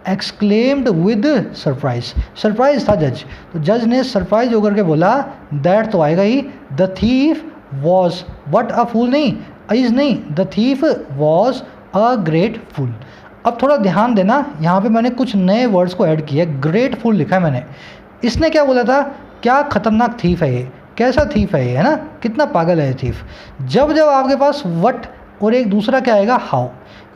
एक्सक्लेम्ड विद सरप्राइज। सरप्राइज था जज, तो जज ने सरप्राइज होकर के बोला दैट तो आएगा ही। The thief was what a fool नहीं, इज नहीं, the thief was a great fool. अब थोड़ा ध्यान देना, यहाँ पे मैंने कुछ नए वर्ड्स को ऐड किया। ग्रेटफुल लिखा है मैंने। इसने क्या बोला था, क्या खतरनाक थीफ है ये, कैसा थीफ है ये, है ना, कितना पागल है ये थीफ। जब जब आपके पास वट और एक दूसरा क्या आएगा हाउ,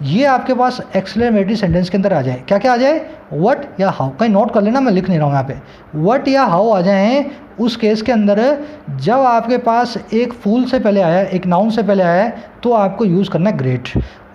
ये आपके पास एक्सक्लेमेटरी सेंटेंस के अंदर आ जाए। क्या क्या आ जाए, वट या हाउ, कहीं नोट कर लेना, मैं लिख नहीं रहा हूँ यहाँ पे। वट या हाउ आ जाए उस केस के अंदर जब आपके पास एक फूल से पहले आया, एक नाउन से पहले आया है, तो आपको यूज़ करना है ग्रेट।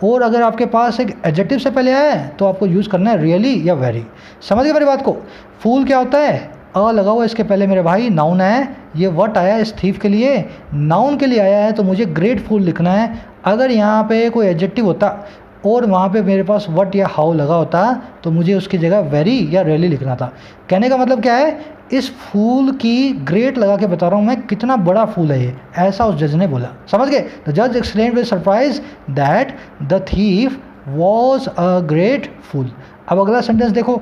और अगर आपके पास एक एडजेक्टिव से पहले आया है तो आपको यूज़ करना है रियली या वेरी। समझ गए मेरी बात को। फूल क्या होता है, अ लगा हुआ इसके पहले मेरे भाई, नाउन है। ये वट आया इस थीफ के लिए, नाउन के लिए आया है, तो मुझे ग्रेटफुल लिखना है। अगर यहाँ पे कोई एडजेक्टिव होता और वहाँ पे मेरे पास वट या हाउ लगा होता तो मुझे उसकी जगह वेरी या रियली लिखना था। कहने का मतलब क्या है, इस फूल की ग्रेट लगा के बता रहा हूँ मैं, कितना बड़ा फूल है ये, ऐसा उस जज ने बोला। समझ गए। द जज explained with surprise that the thief was a great fool. अब अगला सेंटेंस देखो,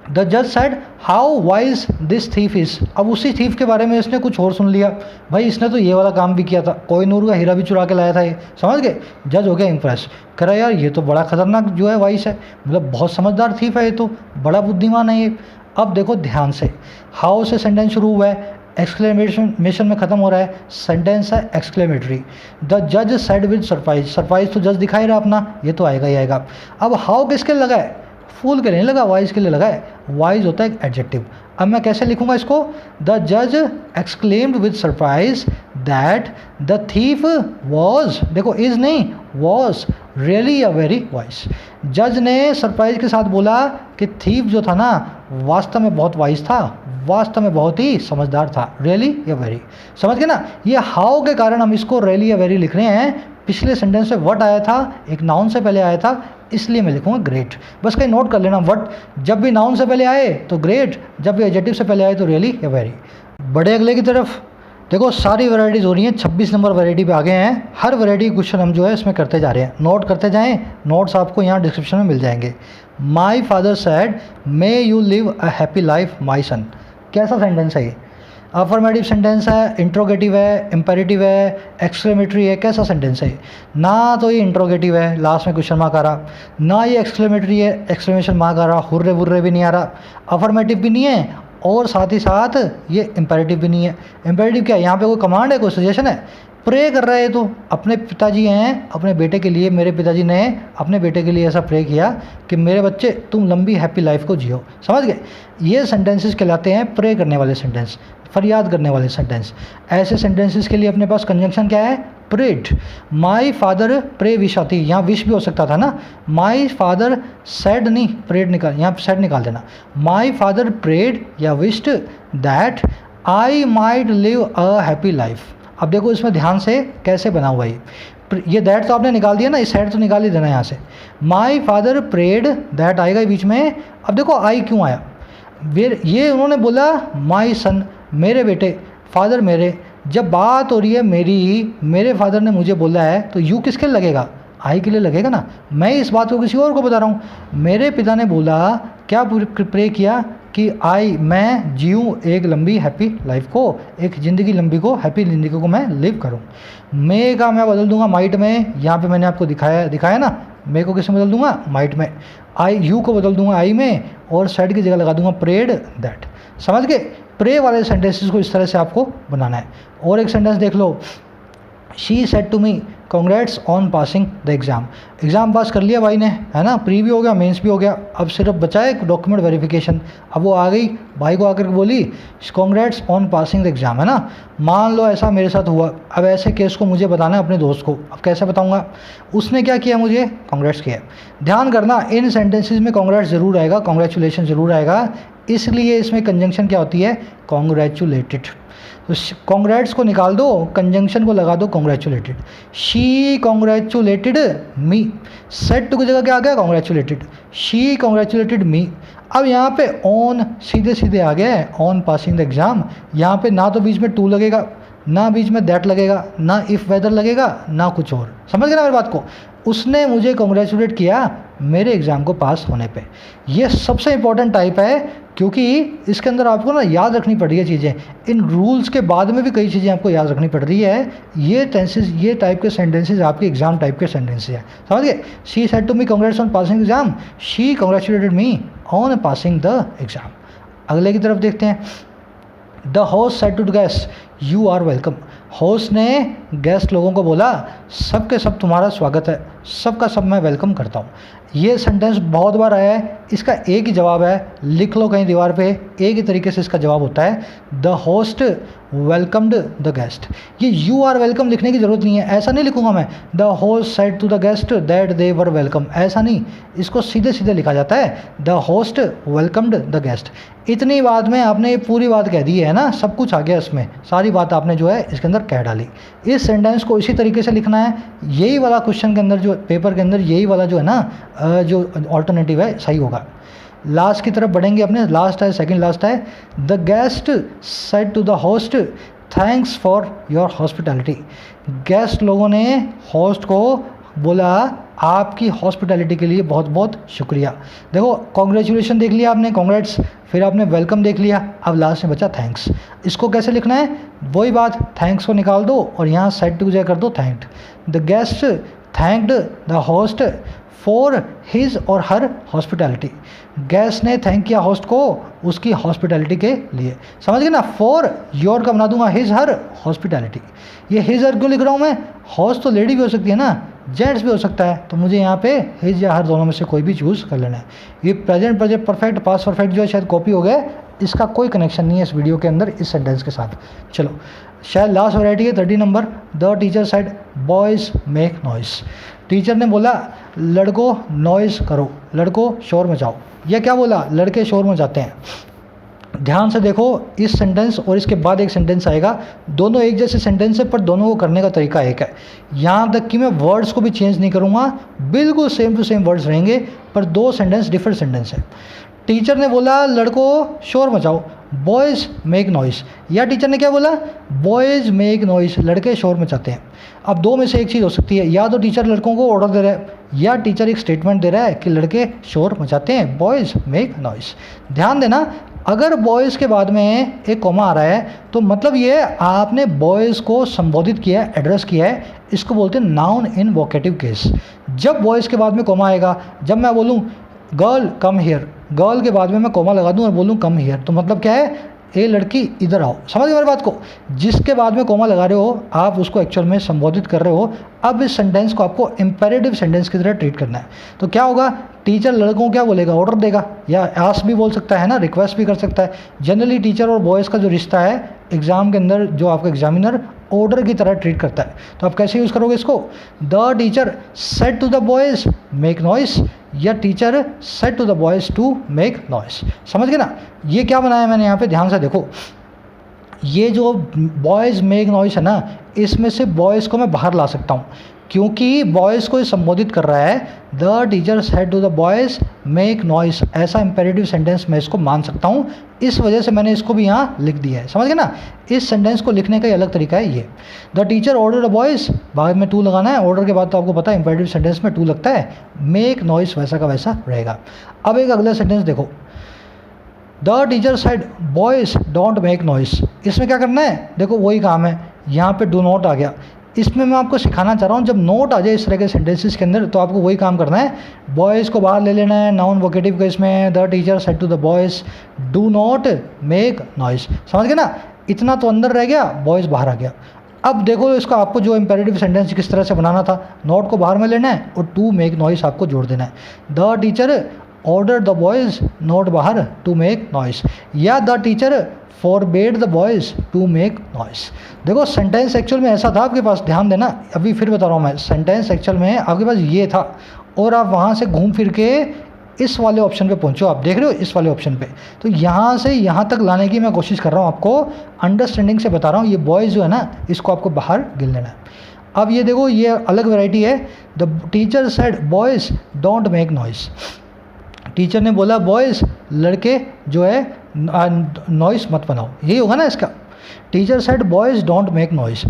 द जज said how wise this thief is. अब उसी थीफ के बारे में इसने कुछ और सुन लिया, भाई इसने तो ये वाला काम भी किया था, कोहिनूर का हीरा भी चुरा के लाया था ये। समझ गए। जज हो गया इम्प्रेस, कह रहा यार ये तो बड़ा खतरनाक जो है वाइस है, मतलब बहुत समझदार थीफ है ये, तो बड़ा बुद्धिमान है ये। अब देखो ध्यान से, हाउ से सेंटेंस शुरू हुआ है, एक्सक्लेमेशन में ख़त्म हो रहा है, सेंटेंस है एक्सक्लेमेटरी। द जज सेड विद सरप्राइज, सरप्राइज तो जज दिखाई रहा अपना, ये तो आएगा ही आएगा। अब हाउ किसके लगा है, फूल के लिए नहीं लगा, वाइज के लिए लगा है। वाइज होता है एक एडजेक्टिव। अब मैं कैसे लिखूंगा इसको, द जज exclaimed with surprise that the thief was, देखो इज नहीं, वॉज रियली या वेरी वाइज। जज ने सरप्राइज के साथ बोला कि थीफ जो था ना वास्तव में बहुत वाइज था, वास्तव में बहुत ही समझदार था, रियली या वेरी। समझ गए ना। ये हाउ के कारण हम इसको रियली या वेरी लिख रहे हैं। पिछले सेंटेंस में वट आया था, एक नाउन से पहले आया था, इसलिए मैं लिखूंगा ग्रेट। बस कहीं नोट कर लेना, वट जब भी नाउन से पहले आए तो ग्रेट, जब भी एडजेक्टिव से पहले आए तो रियली या वेरी। बड़े अगले की तरफ देखो, सारी वैरायटीज़ हो रही हैं, 26 नंबर वैरायटी पे आ गए हैं। हर वैरायटी क्वेश्चन हम जो है इसमें करते जा रहे हैं, नोट करते जाएं। नोट्स आपको यहाँ डिस्क्रिप्शन में मिल जाएंगे। My father said may you live a happy life my son. कैसा सेंटेंस है ये। अफर्मेटिव सेंटेंस है, इंट्रोगेटिव है, इम्पेरेटिव है, एक्सक्लेमेटरी है, कैसा सेंटेंस है? ना तो ये इंट्रोगेटिव है, लास्ट में क्वेश्चन मार्क आ रहा, ना ये एक्सक्लेमेटरी है, एक्सक्लेमेशन मार्क आ रहा, हुर्रे वुर्रे भी नहीं आ रहा, अफर्मेटिव भी नहीं है, और साथ ही साथ ये इम्पेरेटिव भी नहीं है। इम्पेरेटिव क्या है? यहाँ पे कोई कमांड है, कोई सजेशन है? प्रे कर रहे हैं तो अपने पिताजी हैं, अपने बेटे के लिए, मेरे पिताजी ने अपने बेटे के लिए ऐसा प्रे किया कि मेरे बच्चे तुम लंबी हैप्पी लाइफ को जियो। समझ गए? ये सेंटेंसेस कहलाते हैं प्रे करने वाले सेंटेंस, फरियाद करने वाले सेंटेंस। ऐसे सेंटेंसेस के लिए अपने पास कंजंक्शन क्या है? Prayed. My father pray wish आती, यहाँ विश भी हो सकता था ना, माई फादर सेड नहीं, प्रेड निकाल, यहाँ सेड निकाल देना। माई फादर प्रेड या wished that I might live a happy life. अब देखो इसमें ध्यान से कैसे बना हुआ है ये दैट तो आपने निकाल दिया ना, इस हेड तो निकाल ही देना यहाँ से। माई फादर प्रेड दैट आएगा बीच में। अब देखो आई क्यों आया? ये उन्होंने बोला माई सन, मेरे बेटे, फादर मेरे। जब बात हो रही है मेरी, मेरे फादर ने मुझे बोला है, तो यू किसके लिए लगेगा? आई के लिए लगेगा ना। मैं इस बात को किसी और को बता रहा हूँ। मेरे पिता ने बोला, क्या प्रे किया कि मैं जीऊँ एक लंबी हैप्पी लाइफ को, एक ज़िंदगी लंबी को, हैप्पी ज़िंदगी को मैं लिव करूँ। मे का मैं बदल दूंगा माइट में, यहाँ पे मैंने आपको दिखाया ना, मे को किसमें बदल दूंगा? माइट में। यू को बदल दूंगा आई में, और सेड की जगह लगा दूंगा प्रेड दैट। समझ गए? प्रे वाले सेंटेंसेस को इस तरह से आपको बनाना है। और एक सेंटेंस देख लो, she said to me congrats on passing the exam. Exam pass कर लिया भाई ने, है ना, प्री भी हो गया, मेंस भी हो गया, अब सिर्फ बचा है डॉक्यूमेंट वेरिफिकेशन। अब वो आ गई, भाई को आकर बोली congrats on passing the exam, है ना। मान लो ऐसा मेरे साथ हुआ, अब ऐसे केस को मुझे बताना है अपने दोस्त को, अब कैसे बताऊँगा? उसने क्या किया? मुझे कॉन्ग्रेट्स किया। ध्यान करना, इन सेंटेंसेज में कॉन्ग्रेट्स ज़रूर आएगा, कॉन्ग्रेचुलेशन ज़रूर आएगा, इसलिए इसमें कंजंक्शन क्या होती है? कॉन्ग्रेचुलेटेड। तो कॉन्ग्रेट्स को निकाल दो, कंजंक्शन को लगा दो congratulated. She congratulated me, said to की जगह क्या आ गया? कॉन्ग्रेचुलेटेड। She congratulated me. अब यहाँ पे ऑन सीधे सीधे आ गया है, ऑन पासिंग द एग्ज़ाम। यहाँ पे ना तो बीच में टू लगेगा, ना बीच में दैट लगेगा, ना इफ़ वेदर लगेगा, ना कुछ और। समझ गए ना मेरी बात को? उसने मुझे कॉन्ग्रेचुलेट किया मेरे एग्ज़ाम को पास होने पे। ये सबसे इंपॉर्टेंट टाइप है, क्योंकि इसके अंदर आपको ना याद रखनी पड़ रही है चीज़ें। इन रूल्स के बाद में भी कई चीज़ें आपको याद रखनी पड़ रही है। ये टेंसेस, ये टाइप के सेंटेंसेस आपके एग्जाम टाइप के सेंटेंसेस हैं। समझ गए? She said to me congrats on passing exam, she congratulated me on passing the exam. अगले की तरफ देखते हैं। The host said to the guest you are welcome. Host ने गेस्ट लोगों को बोला, सबके सब तुम्हारा स्वागत है, सबका सब मैं वेलकम करता हूँ। ये सेंटेंस बहुत बार आया है, इसका एक ही जवाब है, लिख लो कहीं दीवार पे, एक ही तरीके से इसका जवाब होता है, the host welcomed the guest. ये यू आर वेलकम लिखने की ज़रूरत नहीं है, ऐसा नहीं लिखूंगा मैं, the host said to the guest that they were welcome, ऐसा नहीं, इसको सीधे सीधे लिखा जाता है, the host welcomed the guest. इतनी बात में आपने ये पूरी बात कह दी है ना, सब कुछ आ गया इसमें, सारी बात आपने जो है इसके अंदर कह डाली। इस सेंटेंस को इसी तरीके से लिखना है, यही वाला क्वेश्चन के अंदर, जो पेपर के अंदर यही वाला जो है ना, जो ऑल्टरनेटिव है सही होगा। लास्ट की तरफ बढ़ेंगे अपने, लास्ट है, सेकंड लास्ट है। The guest said to the host thanks for your hospitality. Guest लोगों ने होस्ट को बोला, आपकी हॉस्पिटैलिटी के लिए बहुत बहुत शुक्रिया। देखो, कॉन्ग्रेचुलेशन देख लिया आपने, कॉन्ग्रेट्स, फिर आपने वेलकम देख लिया, अब लास्ट में बचा थैंक्स। इसको कैसे लिखना है? वही बात, थैंक्स को निकाल दो और यहाँ सेड टू कर दो thanked. The guest thanked the host for his और हर हॉस्पिटैलिटी। गेस्ट ने थैंक किया होस्ट को उसकी हॉस्पिटैलिटी के लिए। समझ गए ना? फॉर योर का बना दूंगा हिज हर हॉस्पिटैलिटी। ये हिज हर क्यों लिख रहा हूँ मैं? होस्ट तो लेडी भी हो सकती है ना, जेंट्स भी हो सकता है, तो मुझे यहाँ पे हिज या हर दोनों में से कोई भी चूज़ कर लेना है। ये प्रेजेंट परफेक्ट, पास्ट परफेक्ट जो है शायद कॉपी हो गया, इसका कोई कनेक्शन नहीं है इस वीडियो के अंदर इस सेंटेंस के साथ। चलो, शायद लास्ट वैरायटी है 30 number. The teacher said boys make noise. Teacher ने बोला लड़कों नॉइज़ करो, लड़कों शोर मचाओ। यह क्या बोला? लड़के शोर मचाते हैं। ध्यान से देखो, इस सेंटेंस और इसके बाद एक सेंटेंस आएगा, दोनों एक जैसे सेंटेंस है पर दोनों को करने का तरीका एक है। यहाँ तक कि मैं वर्ड्स को भी चेंज नहीं करूँगा, बिल्कुल सेम टू सेम वर्ड्स रहेंगे, पर दो सेंटेंस डिफरेंट सेंटेंस है। टीचर ने बोला लड़कों शोर मचाओ, बॉयज़ मेक नॉइस। या टीचर ने क्या बोला? बॉयज़ मेक नॉइस, लड़के शोर मचाते हैं। अब दो में से एक चीज़ हो सकती है, या तो टीचर लड़कों को ऑर्डर दे रहा है, या टीचर एक स्टेटमेंट दे रहा है कि लड़के शोर मचाते हैं, बॉयज़ मेक नॉइस। ध्यान देना, अगर बॉयज़ के बाद में एक कॉमा आ रहा है तो मतलब ये आपने बॉयज़ को संबोधित किया है, एड्रेस किया है, इसको बोलते हैं नाउन इन वोकेटिव केस। जब बॉयज़ के बाद में कॉमा आएगा, जब मैं बोलूँ गर्ल कम हियर, गर्ल के बाद में मैं कॉमा लगा दूँ और बोलूँ कम हियर, तो मतलब क्या है, ए लड़की इधर आओ। समझ गए मेरी बात को? जिसके बाद में कॉमा लगा रहे हो आप उसको एक्चुअल में संबोधित कर रहे हो। अब इस सेंटेंस को आपको इम्पेरेटिव सेंटेंस की तरह ट्रीट करना है। तो क्या होगा, टीचर लड़कों को क्या बोलेगा, ऑर्डर देगा, या आस्क भी बोल सकता है ना, रिक्वेस्ट भी कर सकता है। जनरली टीचर और बॉयज़ का जो रिश्ता है एग्ज़ाम के अंदर, जो आपका एग्जामिनर ऑर्डर की तरह ट्रीट करता है। तो आप कैसे यूज़ करोगे इसको, the teacher said to the boys make noise, या teacher said to the boys to make noise. समझ गए ना? ये क्या बनाया मैंने यहाँ पे, ध्यान से देखो, ये जो बॉयज़ मेक नॉइस है ना, इसमें से बॉयज़ को मैं बाहर ला सकता हूँ, क्योंकि बॉयज़ को संबोधित कर रहा है। The teacher said to the boys make noise, ऐसा इंपेरेटिव सेंटेंस मैं इसको मान सकता हूँ। इस वजह से मैंने इसको भी यहाँ लिख दिया है। समझ गए ना? इस सेंटेंस को लिखने का अलग तरीका है ये। The teacher order the boys, बाद में टू लगाना है, ऑर्डर के बाद तो आपको पता है इंपेरेटिव सेंटेंस में टू लगता है। मेक नॉइस वैसा का वैसा रहेगा। अब एक अगला सेंटेंस देखो, the teacher said boys don't make noise. इसमें क्या करना है, देखो वही काम है, यहाँ पे डू नॉट आ गया। इसमें मैं आपको सिखाना चाह रहा हूँ, जब नोट आ जाए इस तरह के सेंटेंसेस के अंदर तो आपको वही काम करना है, बॉयज़ को बाहर ले लेना है नाउन वोकेटिव के इसमें। The teacher said to the boys do not make noise. समझ गए ना? इतना तो अंदर रह गया, बॉयज़ बाहर आ गया। अब देखो इसका आपको जो इंपेरेटिव सेंटेंस किस तरह से बनाना था, नॉट को बाहर में लेना है और टू मेक नॉइस आपको जोड़ देना है। The teacher order the boys, not बाहर, टू मेक नॉइस, या the teacher forbade the boys to make noise. देखो सेंटेंस एक्चुअल में ऐसा था आपके पास, ध्यान देना, अभी फिर बता रहा हूँ मैं, सेंटेंस एक्चुअल में आपके पास ये था और आप वहाँ से घूम फिर के इस वाले ऑप्शन पे पहुँचो। आप देख रहे हो इस वाले ऑप्शन पे, तो यहाँ से यहाँ तक लाने की मैं कोशिश कर रहा हूँ, आपको अंडरस्टैंडिंग से बता रहा हूँ। ये बॉयज़ जो है ना, इसको आपको बाहर गिन लेना है। अब ये देखो, ये अलग वैरायटी है। The teacher said boys don't make noise, teacher ने बोला बॉयज़ लड़के जो है नॉइस मत बनाओ, यही होगा ना इसका। Teacher said boys don't make noise.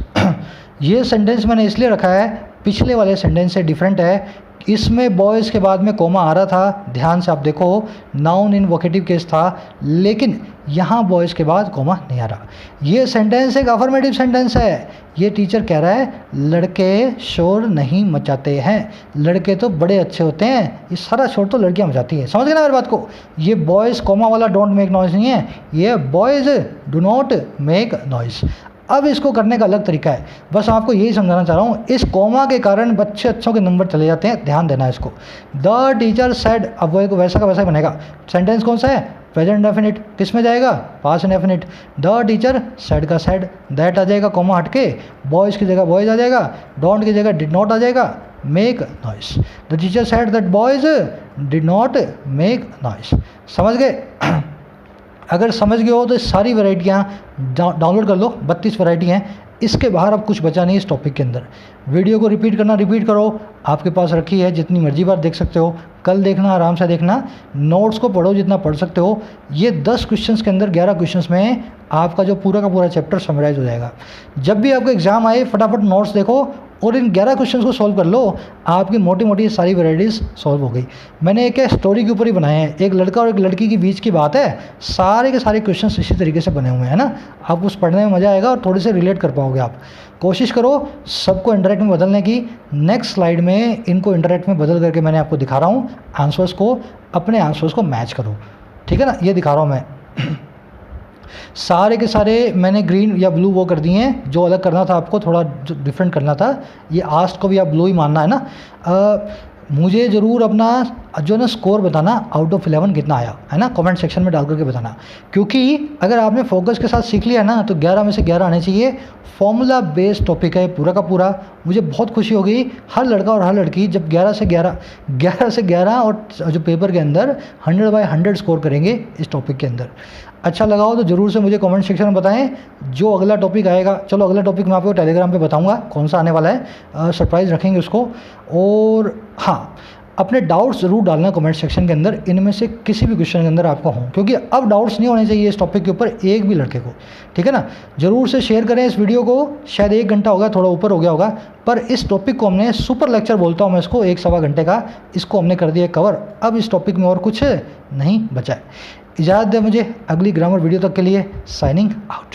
ये सेंटेंस मैंने इसलिए रखा है, पिछले वाले सेंटेंस से डिफरेंट है। इसमें बॉयज़ के बाद में कोमा आ रहा था, ध्यान से आप देखो, नाउन इन वोकेटिव केस था, लेकिन यहाँ बॉयज़ के बाद कोमा नहीं आ रहा। ये सेंटेंस एक अफर्मेटिव सेंटेंस है। ये टीचर कह रहा है लड़के शोर नहीं मचाते हैं, लड़के तो बड़े अच्छे होते हैं, ये सारा शोर तो लड़कियाँ मचाती हैं। समझ गए ना मेरी बात को? ये बॉयज़ कोमा वाला डोंट मेक नॉइस नहीं है, ये boys do not make noise. अब इसको करने का अलग तरीका है, बस आपको यही समझाना चाह रहा हूँ। इस कॉमा के कारण बच्चे अच्छों के नंबर चले जाते हैं, ध्यान देना इसको। द टीचर सेड, अब वो वैसा का वैसा ही बनेगा। सेंटेंस कौन सा है, प्रेजेंट डेफिनिट, किस में जाएगा, past indefinite. The teacher said का सेड, दैट आ जाएगा कॉमा हटके, बॉयज़ की जगह बॉयज़ आ जाएगा, डोंट की जगह डिड नॉट आ जाएगा, make noise. The teacher said that boys did not make noise. समझ गए? अगर समझ गए हो तो सारी वैरायटियाँ डाउनलोड कर लो, 32 वैरायटी हैं। इसके बाहर अब कुछ बचा नहीं इस टॉपिक के अंदर। वीडियो को रिपीट करना, रिपीट करो, आपके पास रखी है, जितनी मर्जी बार देख सकते हो। कल देखना, आराम से देखना, नोट्स को पढ़ो जितना पढ़ सकते हो। ये 10 क्वेश्चंस के अंदर 11 क्वेश्चंस में आपका जो पूरा का पूरा चैप्टर समराइज हो जाएगा। जब भी आपको एग्जाम आए फटाफट नोट्स देखो और इन 11 क्वेश्चंस को सॉल्व कर लो, आपकी मोटी मोटी सारी वैराइटीज़ सॉल्व हो गई। मैंने एक स्टोरी के ऊपर ही बनाए हैं, एक लड़का और एक लड़की के बीच की बात है, सारे के सारे क्वेश्चंस इसी तरीके से बने हुए हैं ना। आप उस पढ़ने में मज़ा आएगा और थोड़े से रिलेट कर पाओगे आप। कोशिश करो सबको इंटरेक्ट में बदलने की। नेक्स्ट स्लाइड में इनको इंटरेक्ट में बदल करके मैंने आपको दिखा रहा हूँ, आंसर्स को, अपने आंसर्स को मैच करो, ठीक है ना। ये दिखा रहा हूँ मैं सारे के सारे मैंने ग्रीन या ब्लू वो कर दिए हैं, जो अलग करना था आपको, थोड़ा डिफरेंट करना था। ये आस्ट को भी आप ब्लू ही मानना है ना। मुझे ज़रूर अपना जो ना स्कोर बताना, आउट ऑफ 11 कितना आया है ना, कमेंट सेक्शन में डाल करके बताना। क्योंकि अगर आपने फोकस के साथ सीख लिया ना तो 11 में से 11 आने चाहिए। फॉर्मूला बेस्ड टॉपिक है पूरा का पूरा। मुझे बहुत खुशी होगी हर लड़का और हर लड़की जब 11 से 11 और जो पेपर के अंदर 100/100 स्कोर करेंगे इस टॉपिक के अंदर। अच्छा लगा हो तो ज़रूर से मुझे कमेंट सेक्शन में बताएं जो अगला टॉपिक आएगा। चलो अगला टॉपिक मैं आपको टेलीग्राम पे बताऊंगा कौन सा आने वाला है, सरप्राइज़ रखेंगे उसको। और हाँ, अपने डाउट्स ज़रूर डालना कमेंट सेक्शन के अंदर, इनमें से किसी भी क्वेश्चन के अंदर आपको हों, क्योंकि अब डाउट्स नहीं होने चाहिए इस टॉपिक के ऊपर एक भी लड़के को, ठीक है ना। ज़रूर से शेयर करें इस वीडियो को। शायद 1 घंटा होगा, थोड़ा ऊपर हो गया होगा, पर इस टॉपिक को हमने सुपर लेक्चर बोलता हूँ मैं इसको, 1 सवा घंटे का, इसको हमने कर दिया कवर। अब इस टॉपिक में और कुछ नहीं बचा है। इजाज़त दें मुझे, अगली ग्रामर वीडियो तक के लिए साइनिंग आउट।